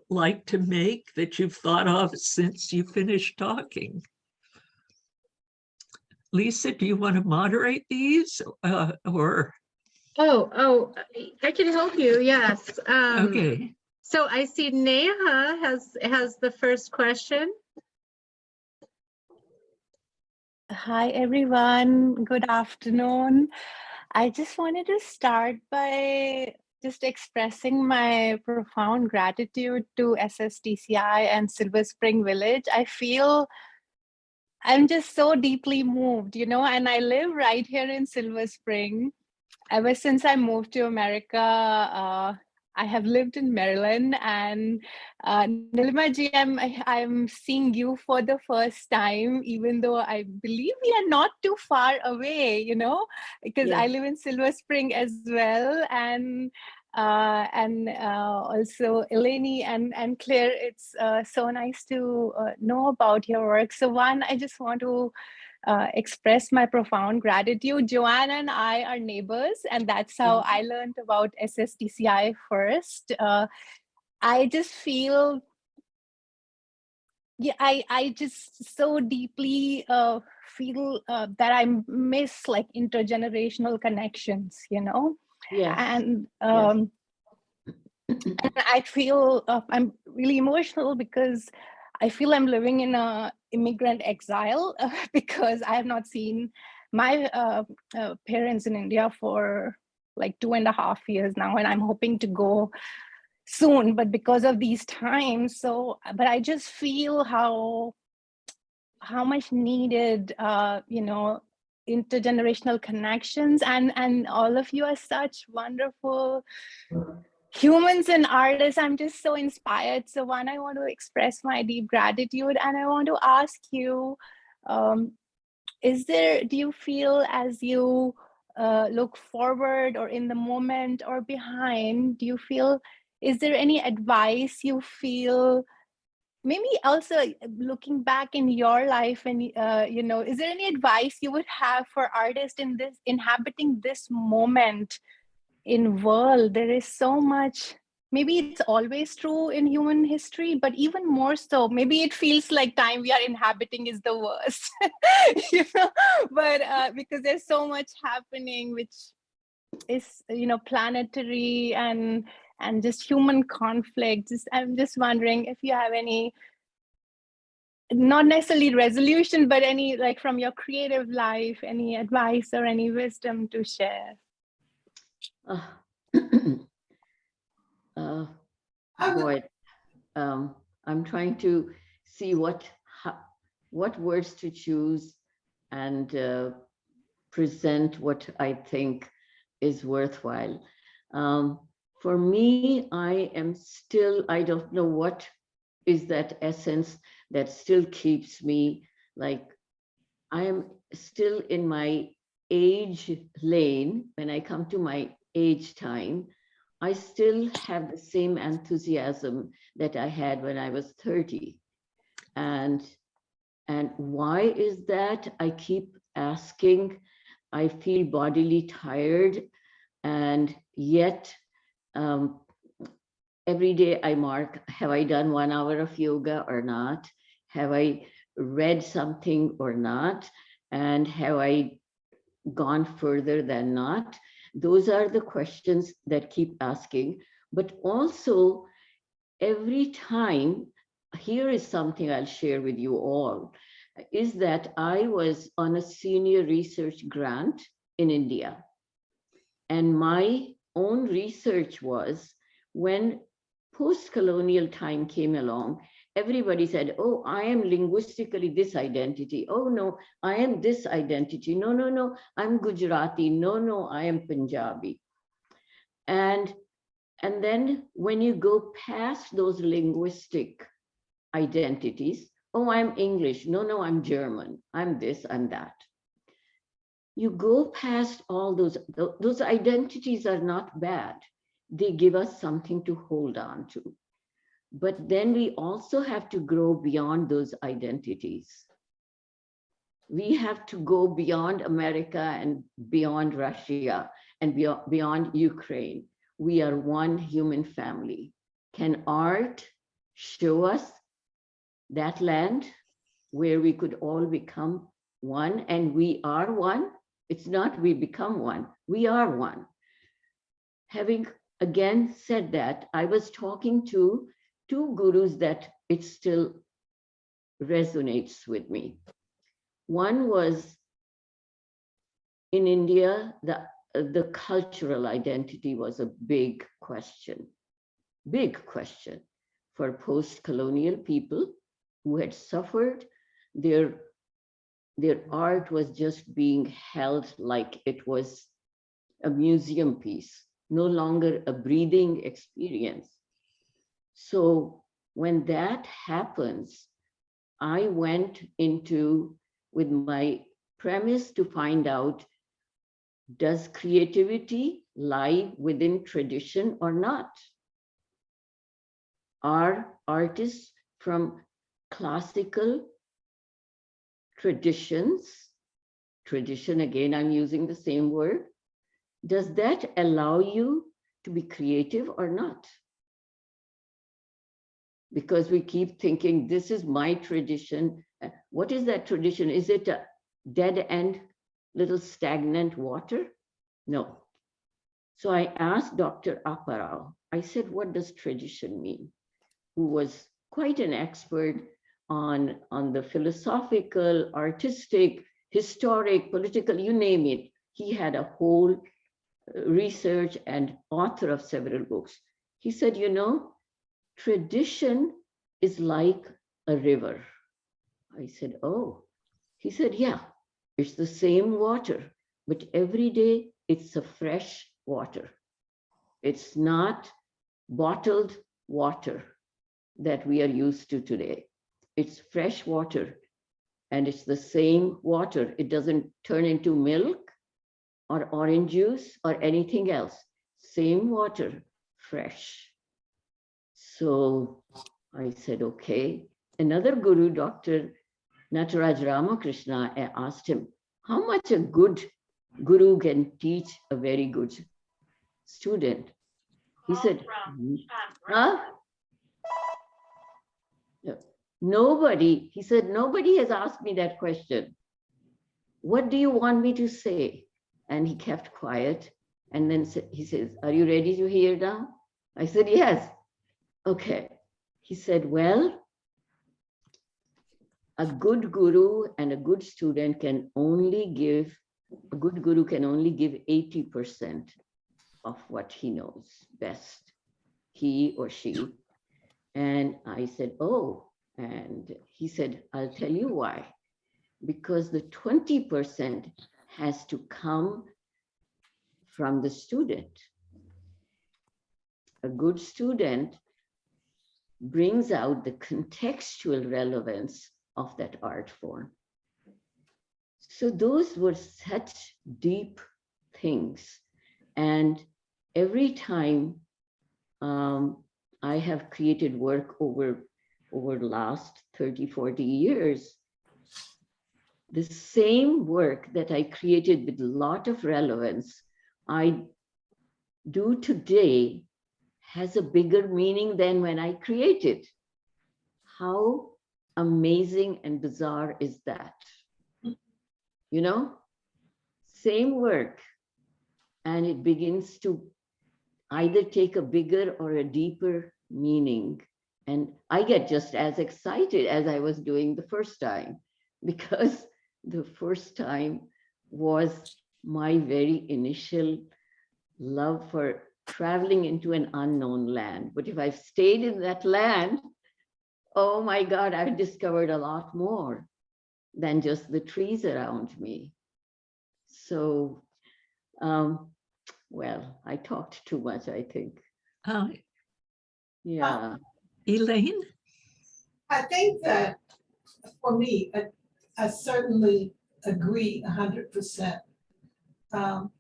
like to make that you've thought of since you finished talking? Lisa, do you want to moderate these or? Oh, I can help you. Yes. Okay. So I see Neha has the first question. Hi, everyone. Good afternoon. I just wanted to start by just expressing my profound gratitude to SSTCI and Silver Spring Village. I feel I'm just so deeply moved, and I live right here in Silver Spring. Ever since I moved to America, I have lived in Maryland, and Nilima ji, I'm seeing you for the first time, even though I believe we are not too far away, because Yeah. I live in Silver Spring as well, and also Eleni and Claire. It's so nice to know about your work. So one, I just want to express my profound gratitude. JoAnne and I are neighbors, and that's how I learned about SSTCI first. I just feel, I just so deeply feel that I miss like intergenerational connections, Yes. and Yes. and I feel I'm really emotional because I feel I'm living in a immigrant exile because I have not seen my parents in India for like 2.5 years now, and I'm hoping to go soon, but because of these times. But I just feel how much needed, intergenerational connections, and all of you are such wonderful humans and artists. I'm just so inspired. So one, I want to express my deep gratitude, and I want to ask you, do you feel as you look forward or in the moment or behind, is there any advice you feel, maybe also looking back in your life, and is there any advice you would have for artists inhabiting this moment in world? There is so much, maybe it's always true in human history, but even more so, maybe it feels like time we are inhabiting is the worst, but because there's so much happening, which is, planetary and just human conflict. I'm just wondering if you have any, not necessarily resolution, but any, like from your creative life, any advice or any wisdom to share. Boy, I'm trying to see what words to choose and present what I think is worthwhile. For me, I don't know what is that essence that still keeps me like, I am still in my age lane. When I come to my age time, I still have the same enthusiasm that I had when I was 30. And why is that? I keep asking. I feel bodily tired, and yet every day I mark, have I done 1 hour of yoga or not? Have I read something or not? And have I gone further than not? Those are the questions that keep asking. But also, every time, here is something I'll share with you all, is that I was on a senior research grant in India. And my own research was, when post-colonial time came along, everybody said, oh, I am linguistically this identity. Oh, no, I am this identity. No, no, no, I'm Gujarati. No, no, I am Punjabi. And then when you go past those linguistic identities, oh, I'm English. No, no, I'm German. I'm this, I'm that. You go past all those identities are not bad. They give us something to hold on to. But then we also have to grow beyond those identities. We have to go beyond America and beyond Russia and beyond Ukraine. We are one human family. Can art show us that land where we could all become one? And we are one. It's not we become one, we are one. Having again said that, I was talking to 2 gurus that it still resonates with me. One was in India, the cultural identity was a big question for post-colonial people who had suffered. Their art was just being held like it was a museum piece, no longer a breathing experience. So when that happens, I went into with my premise to find out, does creativity lie within tradition or not? Are artists from classical traditions, tradition again, I'm using the same word, does that allow you to be creative or not? Because we keep thinking, this is my tradition. What is that tradition? Is it a dead end, little stagnant water? No. So I asked Dr. Aparal, I said, what does tradition mean? Who was quite an expert on the philosophical, artistic, historic, political, you name it. He had a whole research and author of several books. He said, you know, tradition is like a river. I said, oh. He said, yeah, it's the same water, but every day it's a fresh water. It's not bottled water that we are used to today. It's fresh water, and it's the same water. It doesn't turn into milk or orange juice or anything else. Same water, fresh. So I said, okay. Another guru, Dr. Nataraj Ramakrishna, I asked him, how much a good guru can teach a very good student? He said, huh? Nobody, he said, nobody has asked me that question. What do you want me to say? And he kept quiet. And then he says, are you ready to hear now? I said, yes. Okay. He said, well, a good guru and a good student can only give, a good guru can only give 80% of what he knows best. he or she. And I said, oh, and he said, I'll tell you why. Because the 20% has to come from the student. A good student brings out the contextual relevance of that art form. So those were such deep things. And every time I have created work over the last 30, 40 years, the same work that I created with a lot of relevance, I do today has a bigger meaning than when I created. How amazing and bizarre is that? You know, same work, and it begins to either take a bigger or a deeper meaning. And I get just as excited as I was doing the first time, because the first time was my very initial love for traveling into an unknown land. But if I've stayed in that land, oh my God, I've discovered a lot more than just the trees around me. So, well, I talked too much, I think. Yeah. Elaine? I think that for me, I certainly agree 100%.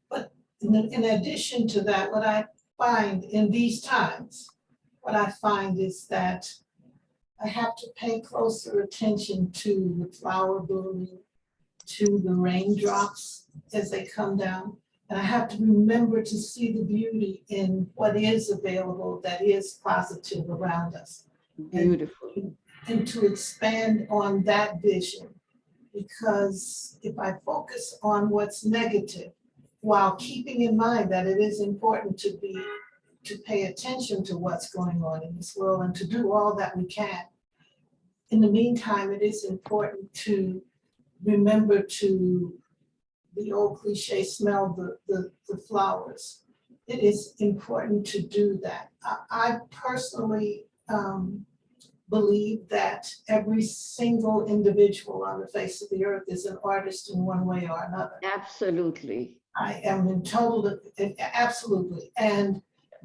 But in addition to that, what I find in these times, what I find is that I have to pay closer attention to the flower blooming, to the raindrops as they come down. And I have to remember to see the beauty in what is available that is positive around us. Beautiful. And to expand on that vision. Because if I focus on what's negative, while keeping in mind that it is important to pay attention to what's going on in this world and to do all that we can. In the meantime, it is important to remember to, the old cliche, smell the flowers. It is important to do that. I personally believe that every single individual on the face of the earth is an artist in one way or another. Absolutely. I am in total, absolutely. And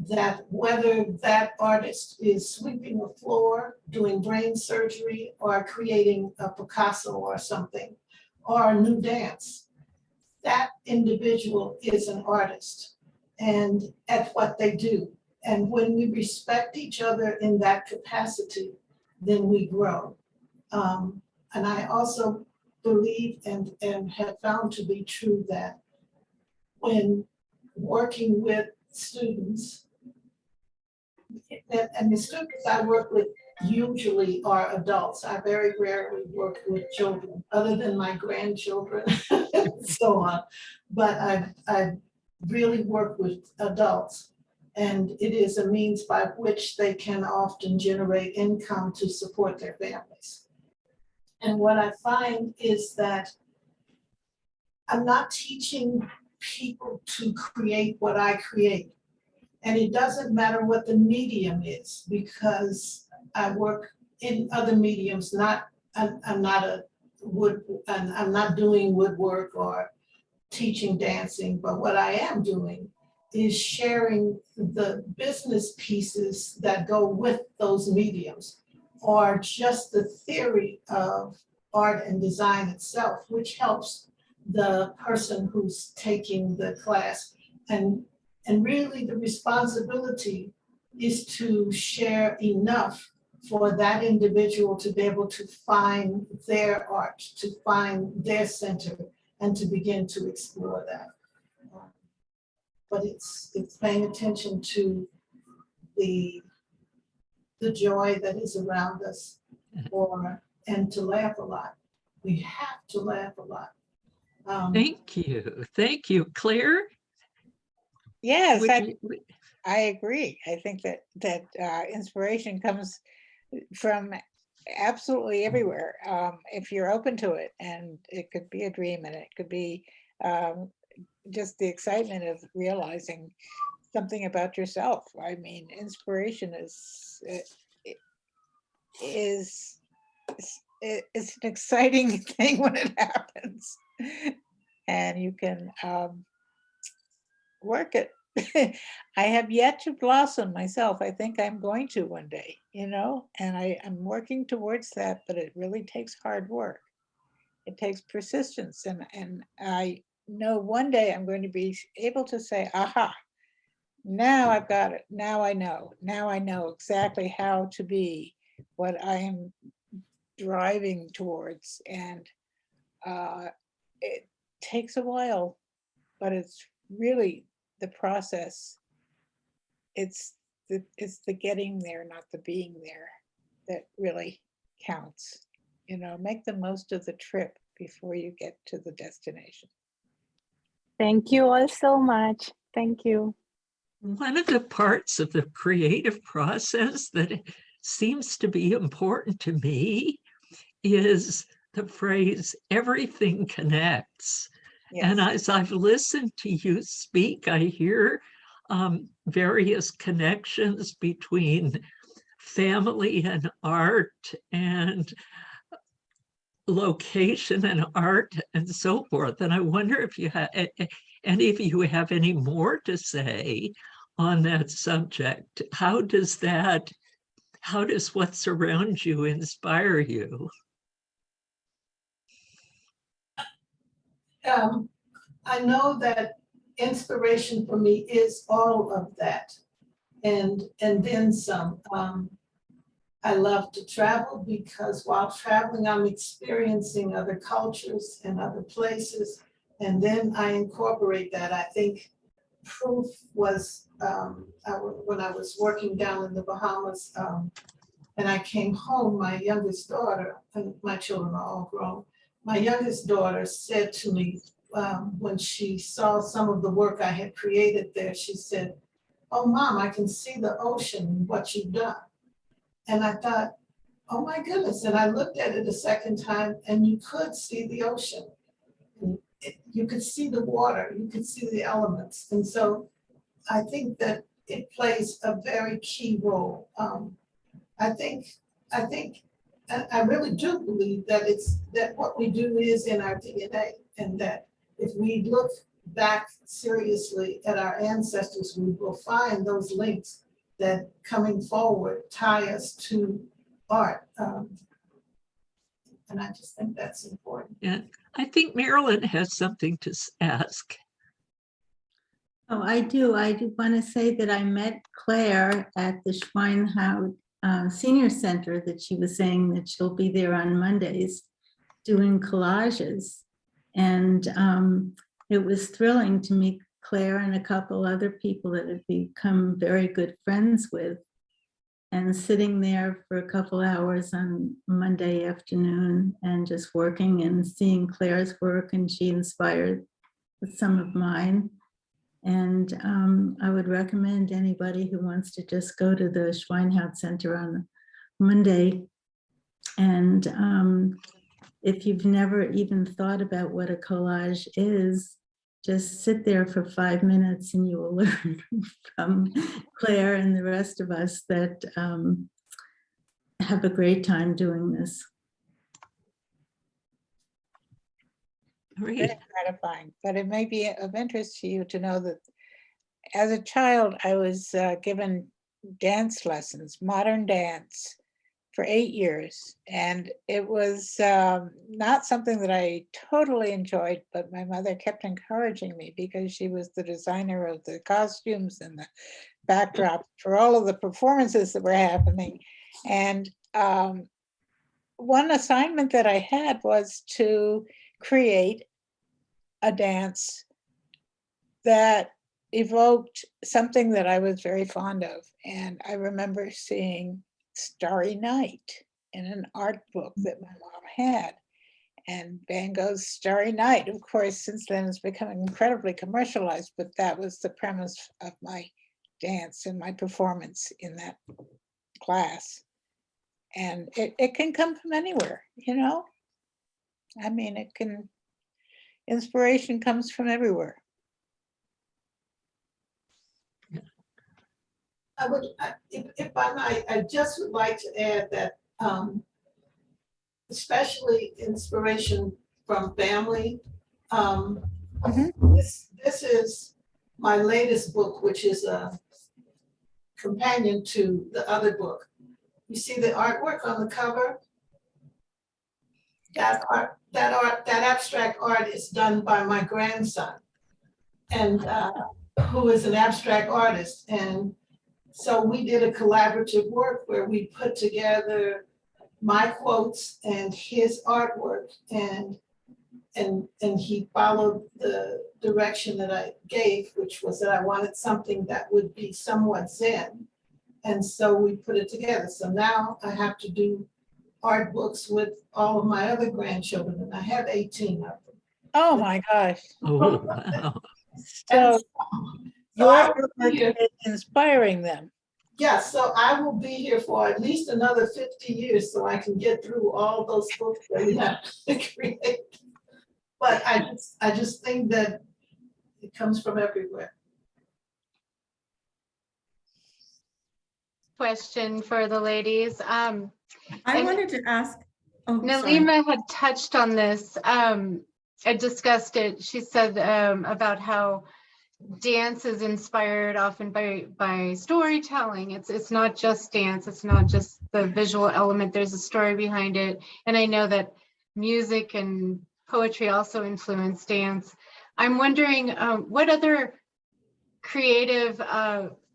that whether that artist is sweeping the floor, doing brain surgery, or creating a Picasso or something, or a new dance, that individual is an artist and at what they do. And when we respect each other in that capacity, then we grow. And I also believe and have found to be true that when working with students, and the students I work with usually are adults. I very rarely work with children, other than my grandchildren and so on. But I really work with adults. And it is a means by which they can often generate income to support their families. And what I find is that I'm not teaching people to create what I create. And it doesn't matter what the medium is, because I work in other mediums. I'm not doing woodwork or teaching dancing, but what I am doing is sharing the business pieces that go with those mediums, or just the theory of art and design itself, which helps the person who's taking the class. And really the responsibility is to share enough for that individual to be able to find their art, to find their center, and to begin to explore that. But it's paying attention to the joy that is around us, and to laugh a lot. We have to laugh a lot. Thank you, Claire. Yes, I agree. I think that inspiration comes from absolutely everywhere, if you're open to it. And it could be a dream, and it could be just the excitement of realizing something about yourself. I mean, inspiration is it's an exciting thing when it happens, and you can work it. I have yet to blossom myself. I think I'm going to one day, you know, and I'm working towards that, but it really takes hard work. It takes persistence, and I know one day I'm going to be able to say, aha, now I've got it. Now I know exactly how to be what I am driving towards. And it takes a while, but it's really the process. It's the getting there, not the being there, that really counts. You know, make the most of the trip before you get to the destination. Thank you all so much. Thank you. One of the parts of the creative process that seems to be important to me is the phrase, everything connects. Yes. And as I've listened to you speak, I hear various connections between family and art and location and art and so forth. And I wonder if you have any of you have any more to say on that subject. How does what's around you inspire you? I know that inspiration for me is all of that, and then some. I love to travel because while traveling, I'm experiencing other cultures and other places, and then I incorporate that. I think proof was when I was working down in the Bahamas, and I came home, my youngest daughter, and my children are all grown, my youngest daughter said to me, when she saw some of the work I had created there, she said, "Oh, Mom, I can see the ocean, what you've done." And I thought, oh my goodness. And I looked at it a second time, and you could see the ocean. You could see the water, you could see the elements. And so I think that it plays a very key role. I really do believe that what we do is in our DNA, and that if we look back seriously at our ancestors, we will find those links that coming forward tie us to art. And I just think that's important. Yeah, I think Marilyn has something to ask. Oh, I do. I do want to say that I met Claire at the Schweinhaut Senior Center, that she was saying that she'll be there on Mondays doing collages. And it was thrilling to meet Claire and a couple other people that had become very good friends with. And sitting there for a couple hours on Monday afternoon and just working and seeing Claire's work, and she inspired some of mine. And I would recommend anybody who wants to just go to the Schweinhaut Center on Monday. And if you've never even thought about what a collage is, just sit there for 5 minutes and you will learn from Claire and the rest of us that have a great time doing this. Great. Very gratifying, but it may be of interest to you to know that as a child, I was given dance lessons, modern dance, for 8 years. And it was not something that I totally enjoyed, but my mother kept encouraging me because she was the designer of the costumes and the backdrop for all of the performances that were happening. And one assignment that I had was to create a dance that evoked something that I was very fond of. And I remember seeing Starry Night in an art book that my mom had. And Van Gogh's Starry Night, of course, since then it's becoming incredibly commercialized, but that was the premise of my dance and my performance in that class. And it can come from anywhere, you know? I mean, inspiration comes from everywhere. if I might, I just would like to add that, especially inspiration from family. This is my latest book, which is a companion to the other book. You see the artwork on the cover? That abstract art is done by my grandson, and who is an abstract artist. And so we did a collaborative work where we put together my quotes and his artwork, and he followed the direction that I gave, which was that I wanted something that would be somewhat Zen. And so we put it together. So now I have to do art books with all of my other grandchildren, and I have 18 of them. Oh my gosh. Oh, wow. So So I your will be work here. is inspiring them. Yeah, so I will be here for at least another 50 years so I can get through all those books that we have to create. But I just think that it comes from everywhere. Question for the ladies. I wanted to ask, oh, sorry. Nalima had touched on this. I discussed it. She said about how dance is inspired often by storytelling. It's not just dance. It's not just the visual element. There's a story behind it. And I know that music and poetry also influence dance. I'm wondering what other creative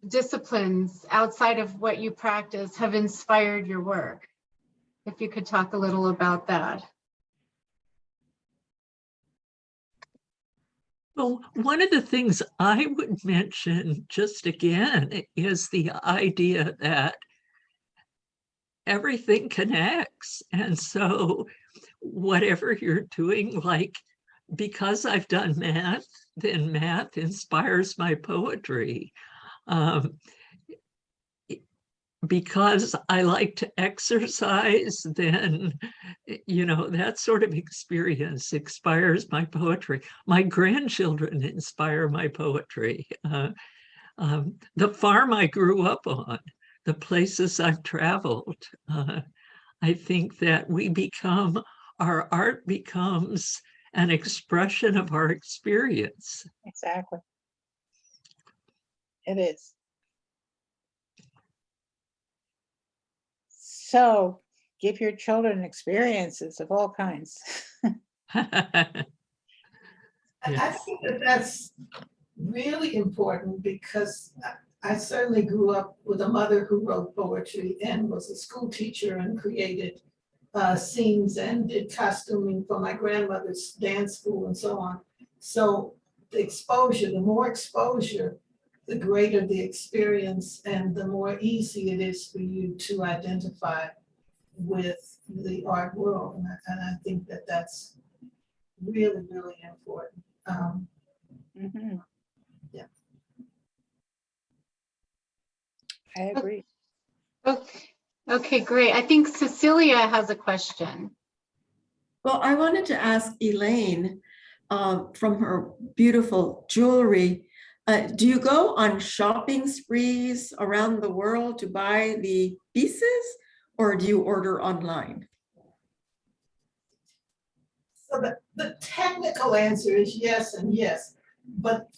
disciplines outside of what you practice have inspired your work? If you could talk a little about that. Well, one of the things I would mention just again is the idea that everything connects. And so whatever you're doing, like, because I've done math, then math inspires my poetry. Because I like to exercise, then, that sort of experience inspires my poetry. My grandchildren inspire my poetry. The farm I grew up on, the places I've traveled, I think that our art becomes an expression of our experience. Exactly. It is. So give your children experiences of all kinds. I think that that's really important because I certainly grew up with a mother who wrote poetry and was a school teacher and created scenes and did costuming for my grandmother's dance school and so on. So the more exposure, the greater the experience and the more easy it is for you to identify with the art world. And I think that that's really, really important. Yeah. I agree. Okay, great. I think Cecilia has a question. Well, I wanted to ask Elaine from her beautiful jewelry, do you go on shopping sprees around the world to buy the pieces, or do you order online? So the technical answer is yes and yes, but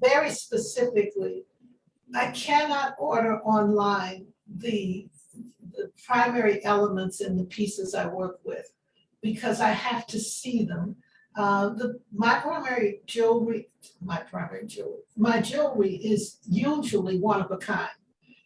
very specifically, I cannot order online the primary elements in the pieces I work with because I have to see them. My jewelry is usually one of a kind.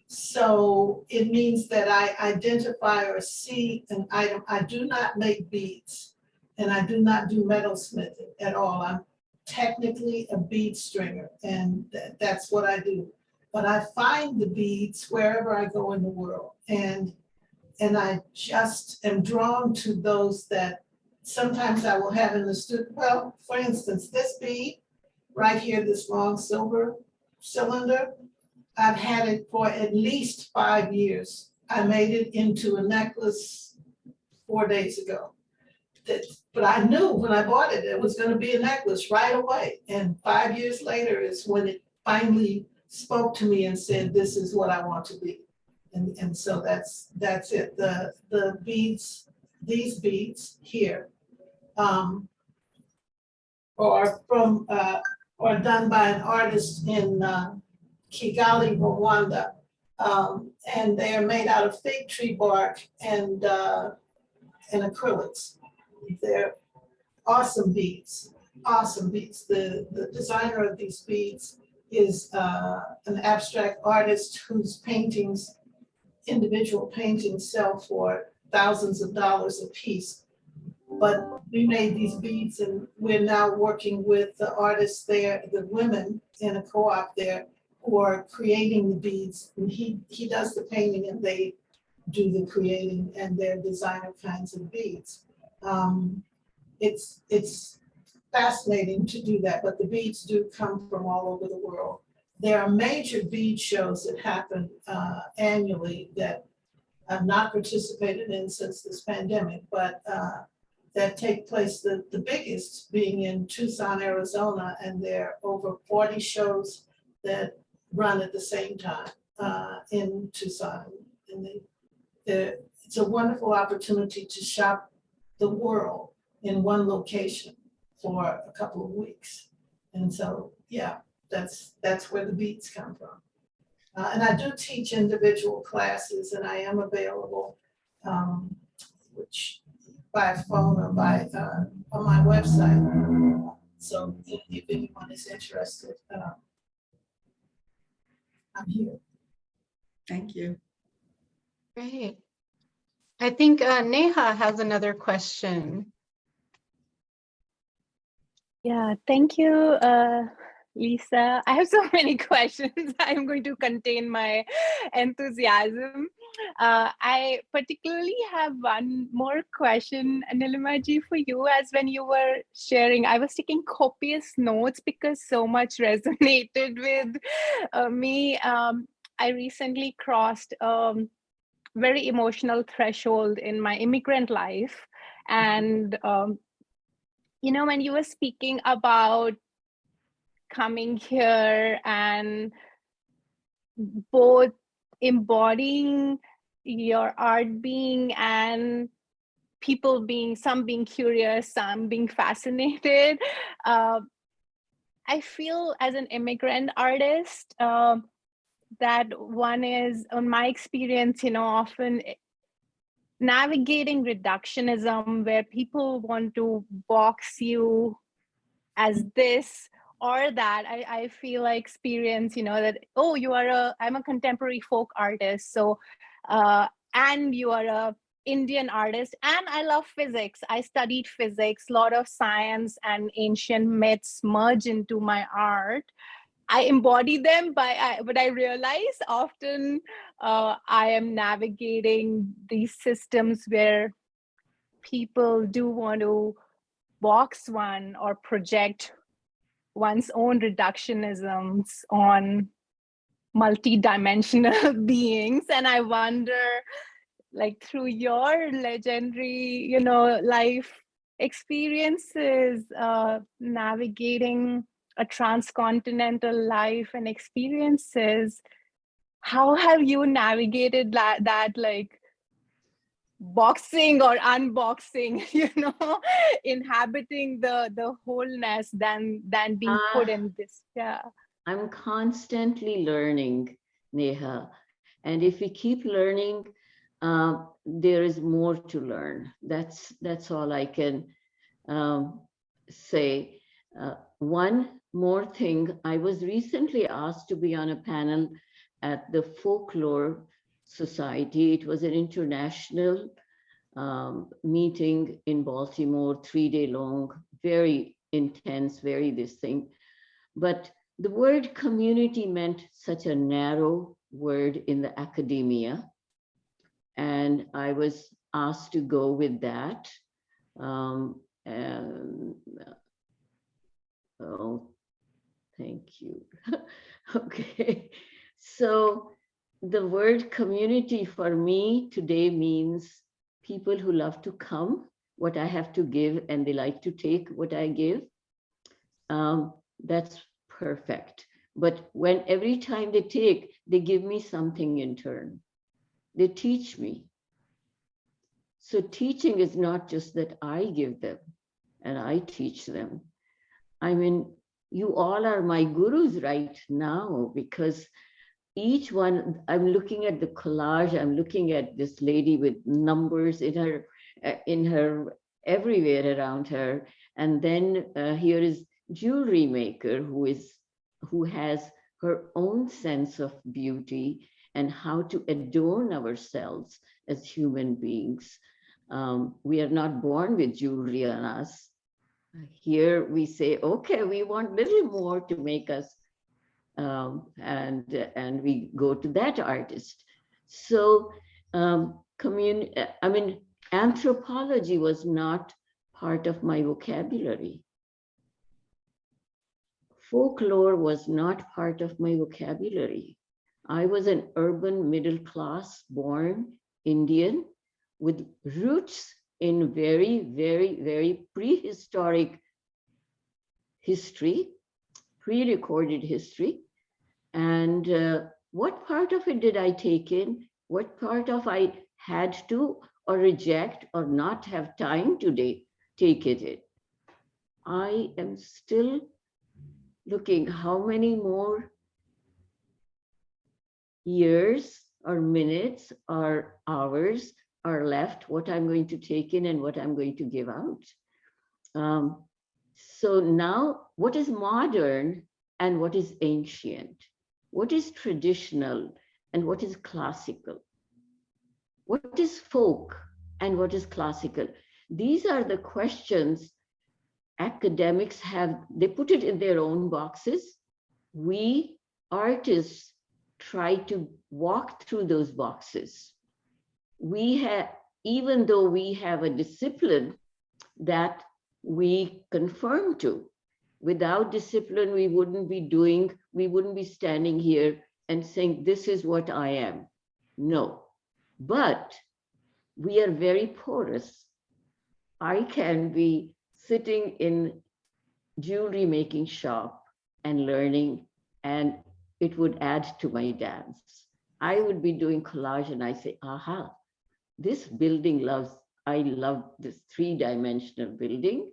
So it means that I identify or see an item. I do not make beads and I do not do metalsmithing at all. I'm technically a bead stringer and that's what I do. But I find the beads wherever I go in the world. And I just am drawn to those that sometimes I will have in the studio. Well, for instance, this bead right here, this long silver cylinder, I've had it for at least 5 years. I made it into a necklace 4 days ago. But I knew when I bought it, it was going to be a necklace right away. And 5 years later is when it finally spoke to me and said, this is what I want to be. And so that's it. The beads, these beads here, are done by an artist in Kigali, Rwanda. And they are made out of fig tree bark and acrylics. They're awesome beads, awesome beads. The designer of these beads is an abstract artist whose paintings, individual paintings, sell for thousands of dollars a piece. But we made these beads, and we're now working with the artists there, the women in a co-op there, who are creating the beads. And he does the painting and they do the creating, and they're designer kinds of beads. It's fascinating to do that, but the beads do come from all over the world. There are major bead shows that happen annually that I've not participated in since this pandemic, but that take place, the biggest being in Tucson, Arizona, and there are over 40 shows that run at the same time in Tucson. And it's a wonderful opportunity to shop the world in one location for a couple of weeks. And so, yeah, that's where the beads come from. And I do teach individual classes, and I am available, which by phone or by on my website. So if anyone is interested, I'm here. Thank you. Great. I think Neha has another question. Yeah, thank you, Lisa. I have so many questions. I'm going to contain my enthusiasm. I particularly have one more question, Nilimaji, for you. As when you were sharing, I was taking copious notes because so much resonated with me. I recently crossed very emotional threshold in my immigrant life. And, you know, when you were speaking about coming here and both embodying your art being and people being, some being curious, some being fascinated, I feel as an immigrant artist, that one is, on my experience, you know, often navigating reductionism where people want to box you as this or that. I feel like experience, you know, that, oh, I'm a contemporary folk artist. So, and you are a Indian artist, and I love physics. I studied physics, a lot of science and ancient myths merge into my art. I embody them, but I realize often I am navigating these systems where people do want to box one or project one's own reductionisms on multi-dimensional beings. And I wonder, like, through your legendary, you know, life experiences, navigating a transcontinental life and experiences, how have you navigated that like boxing or unboxing, you know, inhabiting the wholeness than being put in this? Yeah, I'm constantly learning, Neha. And if we keep learning, there is more to learn. That's all I can say. One more thing, I was recently asked to be on a panel at the Folklore Society. It was an international meeting in Baltimore, 3-day long, very intense, very this thing. But the word community meant such a narrow word in the academia. And I was asked to go with that. Oh, thank you. Okay. So the word community for me today means people who love to come, what I have to give, and they like to take what I give. That's perfect. But when every time they take, they give me something in turn. They teach me. So teaching is not just that I give them and I teach them. I mean, you all are my gurus right now, because each one, I'm looking at the collage, I'm looking at this lady with numbers in her everywhere around her. And then here is jewelry maker who has her own sense of beauty and how to adorn ourselves as human beings. We are not born with jewelry on us. Here we say, okay, we want little more to make us, and we go to that artist. So anthropology was not part of my vocabulary. Folklore was not part of my vocabulary. I was an urban middle class born Indian with roots in very, very, very prehistoric history, pre-recorded history. And what part of it did I take in? What part of I had to or reject or not have time today take it in? I am still looking how many more years or minutes or hours are left, what I'm going to take in and what I'm going to give out. So now, what is modern and what is ancient? What is traditional and what is classical? What is folk and what is classical? These are the questions academics have. They put it in their own boxes. We artists try to walk through those boxes. Even though we have a discipline that we conform to, without discipline, we wouldn't be standing here and saying, this is what I am. No, but we are very porous. I can be sitting in jewelry making shop and learning, and it would add to my dance. I would be doing collage and I say, aha, this building I love this three-dimensional building.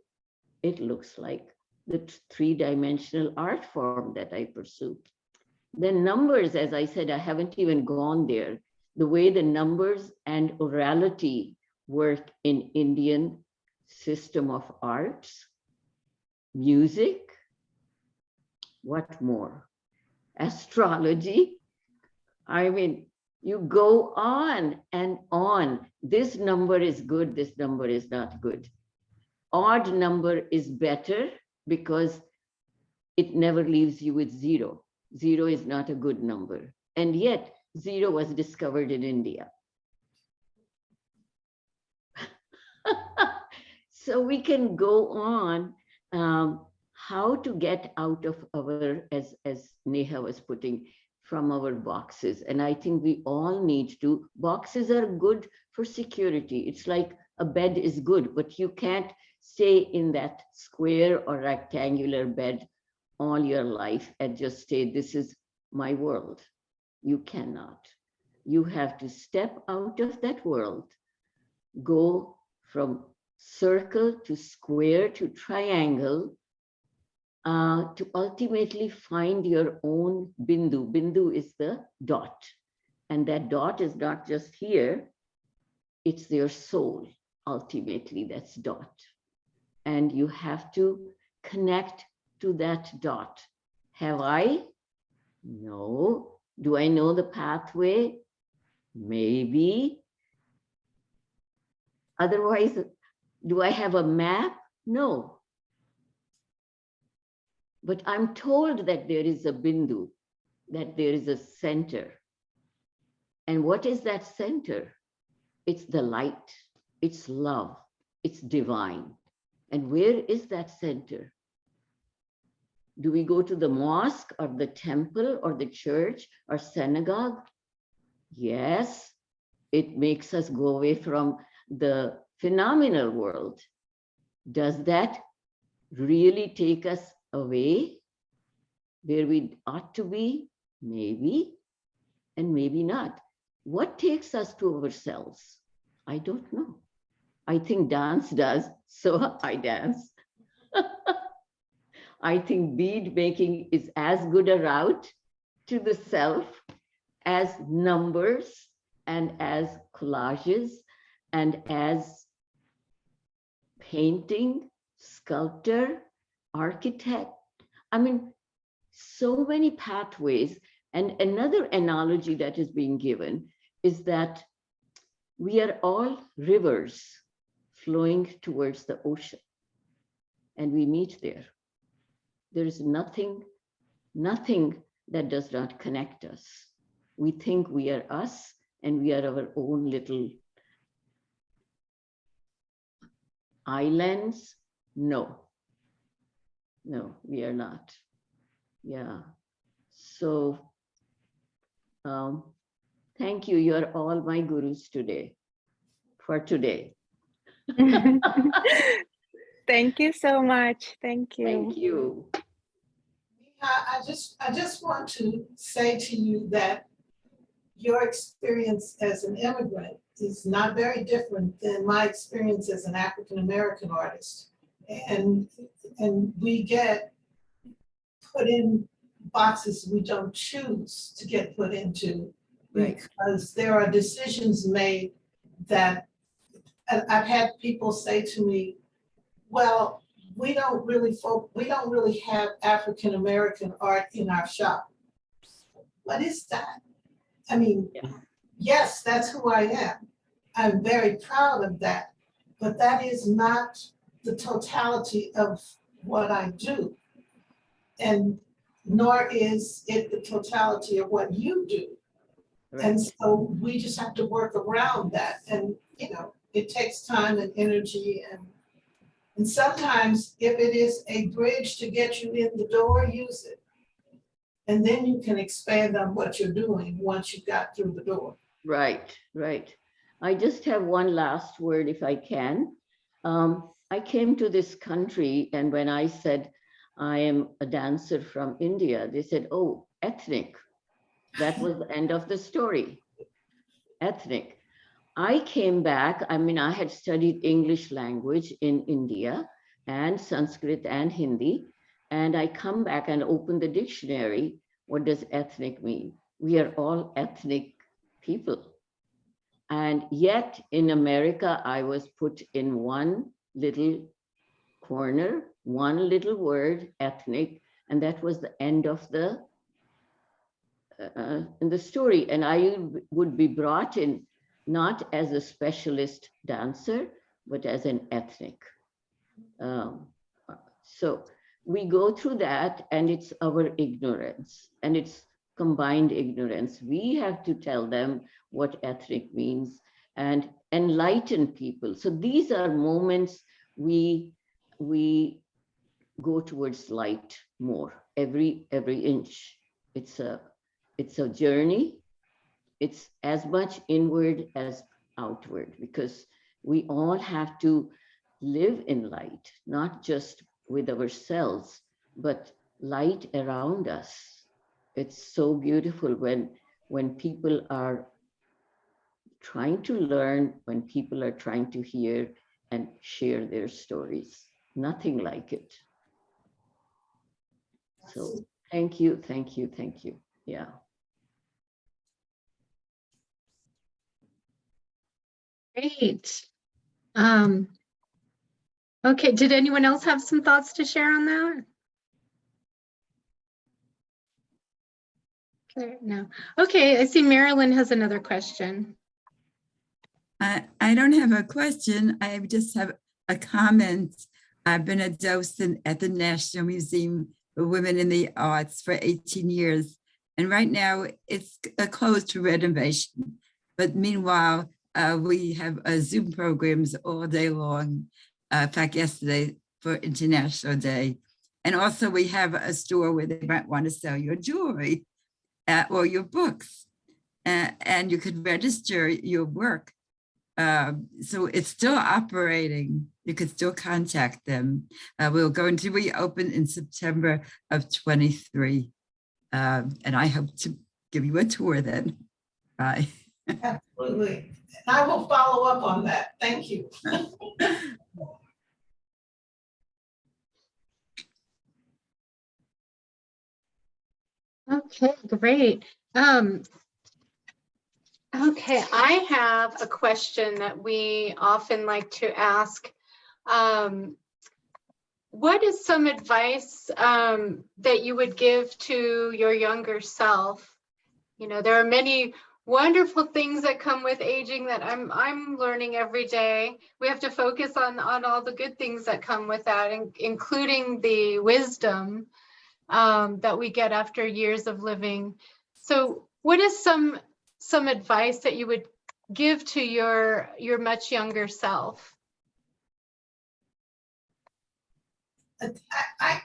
It looks like the three-dimensional art form that I pursue. The numbers, as I said, I haven't even gone there. The way the numbers and orality work in Indian system of arts, music, what more? Astrology. I mean, you go on and on. This number is good, this number is not good. Odd number is better because it never leaves you with zero. Zero is not a good number. And yet, zero was discovered in India. So we can go on how to get out of our, as Neha was putting, from our boxes. And I think we all need to. Boxes are good for security. It's like a bed is good, but you can't stay in that square or rectangular bed all your life and just say, this is my world. You cannot. You have to step out of that world, go from circle to square to triangle, to ultimately find your own bindu. Bindu is the dot. And that dot is not just here, it's your soul, ultimately, that's dot. And you have to connect to that dot. Have I? No. Do I know the pathway? Maybe. Otherwise, do I have a map? No. But I'm told that there is a bindu, that there is a center. And what is that center? It's the light, it's love, it's divine. And where is that center? Do we go to the mosque or the temple or the church or synagogue? Yes, it makes us go away from the phenomenal world. Does that really take us away? where we ought to be? Maybe, and maybe not. What takes us to ourselves? I don't know. I think dance does, so I dance. I think bead making is as good a route to the self as numbers and as collages and as painting, sculptor, architect. I mean, so many pathways. And another analogy that is being given is that we are all rivers flowing towards the ocean, and we meet there. There is nothing that does not connect us. We think we are us and we are our own little islands. No, we are not. Yeah. So thank you. You are all my gurus today, for today. Thank you so much. Thank you. Thank you. I just want to say to you that your experience as an immigrant is not very different than my experience as an African-American artist. And we get put in boxes we don't choose to get put into, because there are decisions made that I've had people say to me, well, we don't really have African-American art in our shop. What is that? I mean, yes, that's who I am. I'm very proud of that, but that is not the totality of what I do. And nor is it the totality of what you do. Right. And so we just have to work around that. And, you know, it takes time and energy. And sometimes if it is a bridge to get you in the door, use it. And then you can expand on what you're doing once you got through the door. Right, right. I just have one last word, if I can. I came to this country, and when I said I am a dancer from India, they said, oh, ethnic. That was the end of the story. Ethnic. I came back, I mean, I had studied English language in India and Sanskrit and Hindi. And I come back and open the dictionary. What does ethnic mean? We are all ethnic people. And yet in America, I was put in one little corner, one little word, ethnic, and that was the end of the story. And I would be brought in not as a specialist dancer, but as an ethnic. So we go through that, and it's our ignorance, and it's combined ignorance. We have to tell them what ethnic means and enlighten people. So these are moments we go towards light more every inch. It's a journey. It's as much inward as outward, because we all have to live in light, not just with ourselves, but light around us. It's so beautiful when people are trying to learn, when people are trying to hear and share their stories. Nothing like it. So thank you, thank you, thank you. Yeah. Great. Okay, did anyone else have some thoughts to share on that? Okay, no. Okay, I see Marilyn has another question. I don't have a question. I just have a comment. I've been a docent at the National Museum for Women in the Arts for 18 years. And right now it's closed to renovation. But meanwhile, we have Zoom programs all day long. In fact, yesterday for International Day. And also we have a store where they might want to sell your jewelry or your books. And you could register your work. So it's still operating. You could still contact them. We're going to reopen in September of 23. And I hope to give you a tour then. Bye. Absolutely. And I will follow up on that. Thank you. Okay, great. Okay, I have a question that we often like to ask. What is some advice that you would give to your younger self? You know, there are many wonderful things that come with aging that I'm learning every day. We have to focus on all the good things that come with that, including the wisdom that we get after years of living. So what is some advice that you would give to your much younger self? I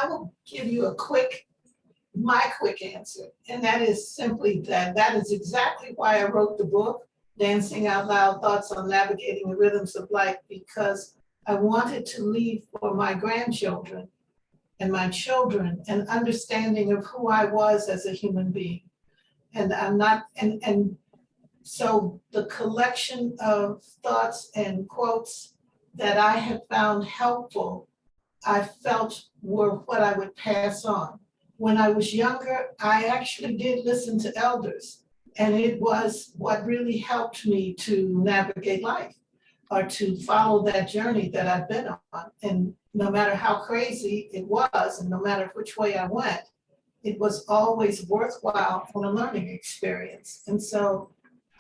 will give you my quick answer, and that is simply that is exactly why I wrote the book, Dancing Out Loud, Thoughts on Navigating the Rhythms of Life, because I wanted to leave for my grandchildren and my children an understanding of who I was as a human being. And I'm not, and so the collection of thoughts and quotes that I have found helpful, I felt were what I would pass on. When I was younger, I actually did listen to elders, and it was what really helped me to navigate life or to follow that journey that I've been on. And no matter how crazy it was, and no matter which way I went, it was always worthwhile and a learning experience. And so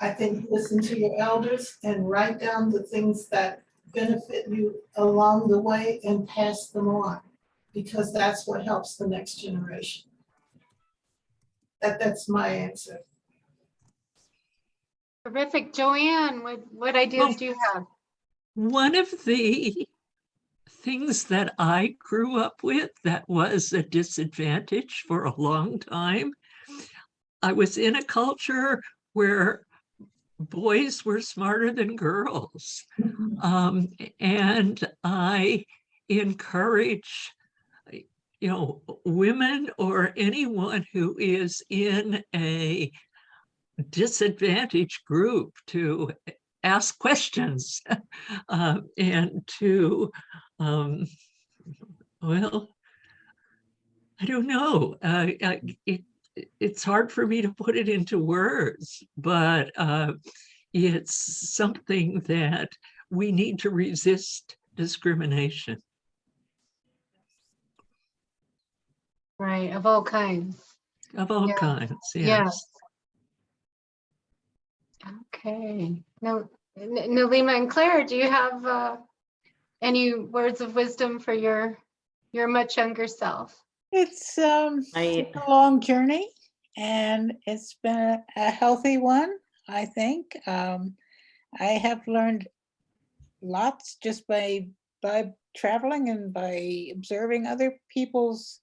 I think listen to your elders and write down the things that benefit you along the way and pass them on, because that's what helps the next generation. That's my answer. Terrific. JoAnne, what ideas do you have? One of the things that I grew up with that was a disadvantage for a long time, I was in a culture where boys were smarter than girls. And I encourage, women or anyone who is in a disadvantaged group to ask questions and to, well, I don't know. It's hard for me to put it into words, but it's something that we need to resist discrimination. Right, of all kinds. Of all kinds, yes. Okay. Now, Nalima and Claire, do you have any words of wisdom for your much younger self? It's a long journey, and it's been a healthy one, I think. I have learned lots just by traveling and by observing other people's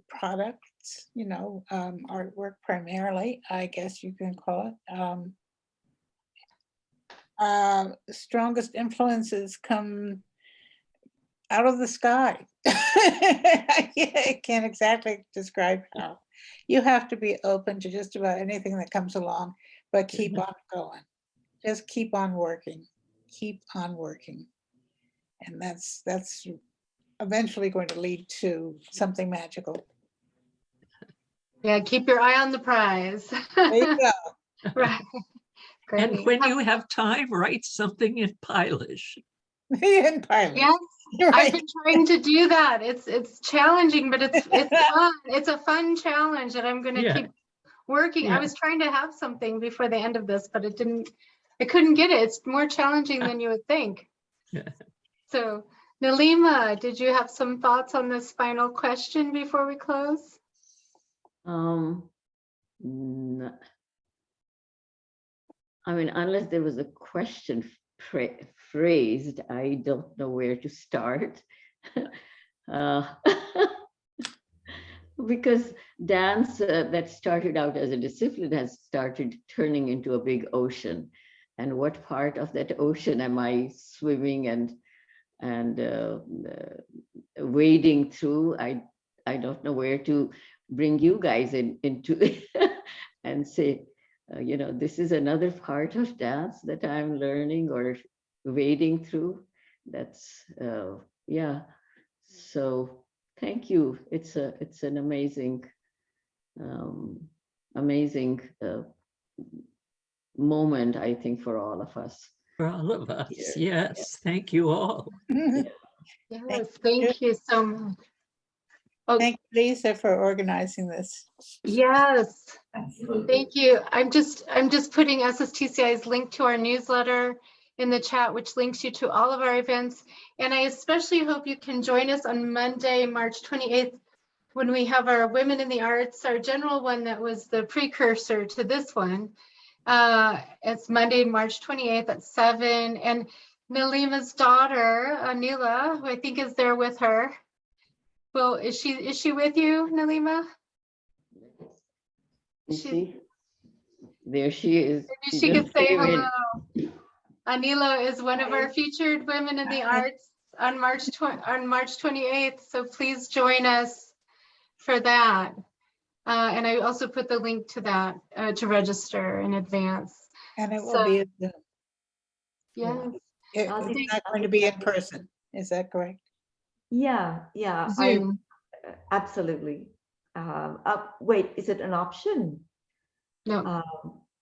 products, artwork primarily, I guess you can call it. Strongest influences come out of the sky. I can't exactly describe how. You have to be open to just about anything that comes along, but keep on going. Just keep on working. Keep on working. And that's eventually going to lead to something magical. Yeah, keep your eye on the prize. There you go. Right. Great. And when you have time, write something in Polish. In Polish. Yes, right. I've been trying to do that. It's challenging, but it's fun. It's a fun challenge, and I'm going to keep working. I was trying to have something before the end of this, but I couldn't get it. It's more challenging than you would think. So, Nalima, did you have some thoughts on this final question before we close? No. I mean, unless there was a question phrased, I don't know where to start. Because dance that started out as a discipline has started turning into a big ocean. And what part of that ocean am I swimming and and wading through. I don't know where to bring you guys into it and say, you know, this is another part of dance that I'm learning or wading through. That's yeah. So thank you. It's an amazing amazing moment, I think, for all of us. For all of us, Here. yes. Thank you all. Yes, thank you so much. Oh, Thank you, Lisa, for organizing this. yes, Absolutely. thank you. I'm just putting SSTCI's link to our newsletter in the chat, which links you to all of our events. And I especially hope you can join us on Monday, March 28th, when we have our Women in the Arts, our general one that was the precursor to this one. It's Monday, March 28th at 7. And Nalima's daughter, Anila, who I think is there with her. Well, is she with you, Nalima? See, there she is. Maybe she could just say came in. hello. Anila is one of our featured women in the arts on March 28th. So please join us for that. And I also put the link to that to register in advance. And it will So, be, yes. it's not going to be in person. Is that correct? Yeah, Zoom. absolutely. Wait, is it an option? No,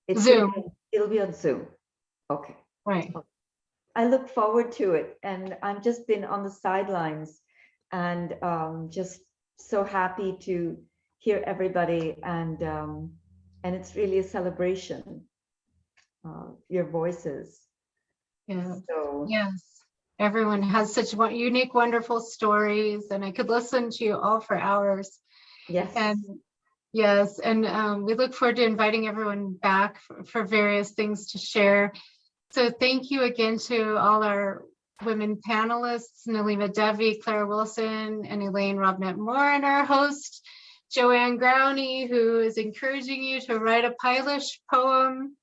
It's Zoom. It'll be on Zoom. Okay. Right. I look forward to it, and I've just been on the sidelines, and just so happy to hear everybody, and it's really a celebration. Your voices. Yeah. So Yes. Everyone has such unique, wonderful stories, and I could listen to you all for hours. yes. And yes, and we look forward to inviting everyone back for various things to share. So thank you again to all our women panelists, Nalima Devi, Claire Wilson, and Elaine Robnett Moore, and our host, JoAnne Growney, who is encouraging you to write a Pie-lish poem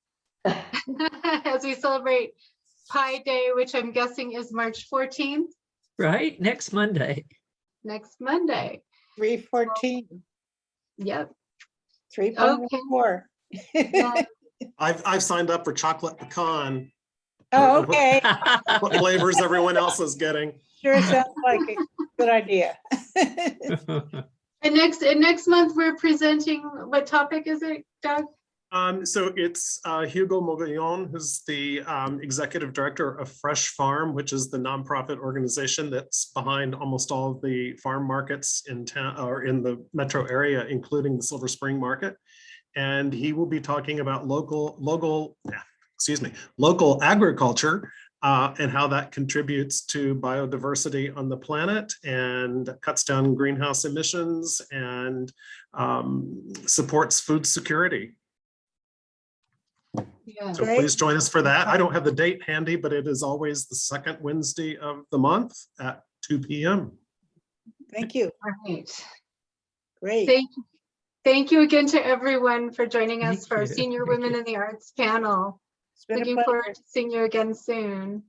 as we celebrate Pi Day, which I'm guessing is March 14th. Right, next Monday. Next Monday. 314, Yep. 3.14. Yeah. I've signed up for chocolate pecan. Oh, okay. What flavors everyone else is getting. Sure sounds like a good idea. And next month we're presenting, what topic is it, Doug? So it's Hugo Mogollon, who's the executive director of Fresh Farm, which is the nonprofit organization that's behind almost all of the farm markets in town or in the metro area, including the Silver Spring Market. And he will be talking about local agriculture and how that contributes to biodiversity on the planet and cuts down greenhouse emissions and supports food security. Yeah. So please join us for that. I don't have the date handy, but it is always the second Wednesday of the month at 2 p.m. Thank you. All right. Great. Thank you again to everyone for joining us Thank for our you. Senior Thank Women you. in the Arts panel. It's been a Looking pleasure. forward to seeing you again soon.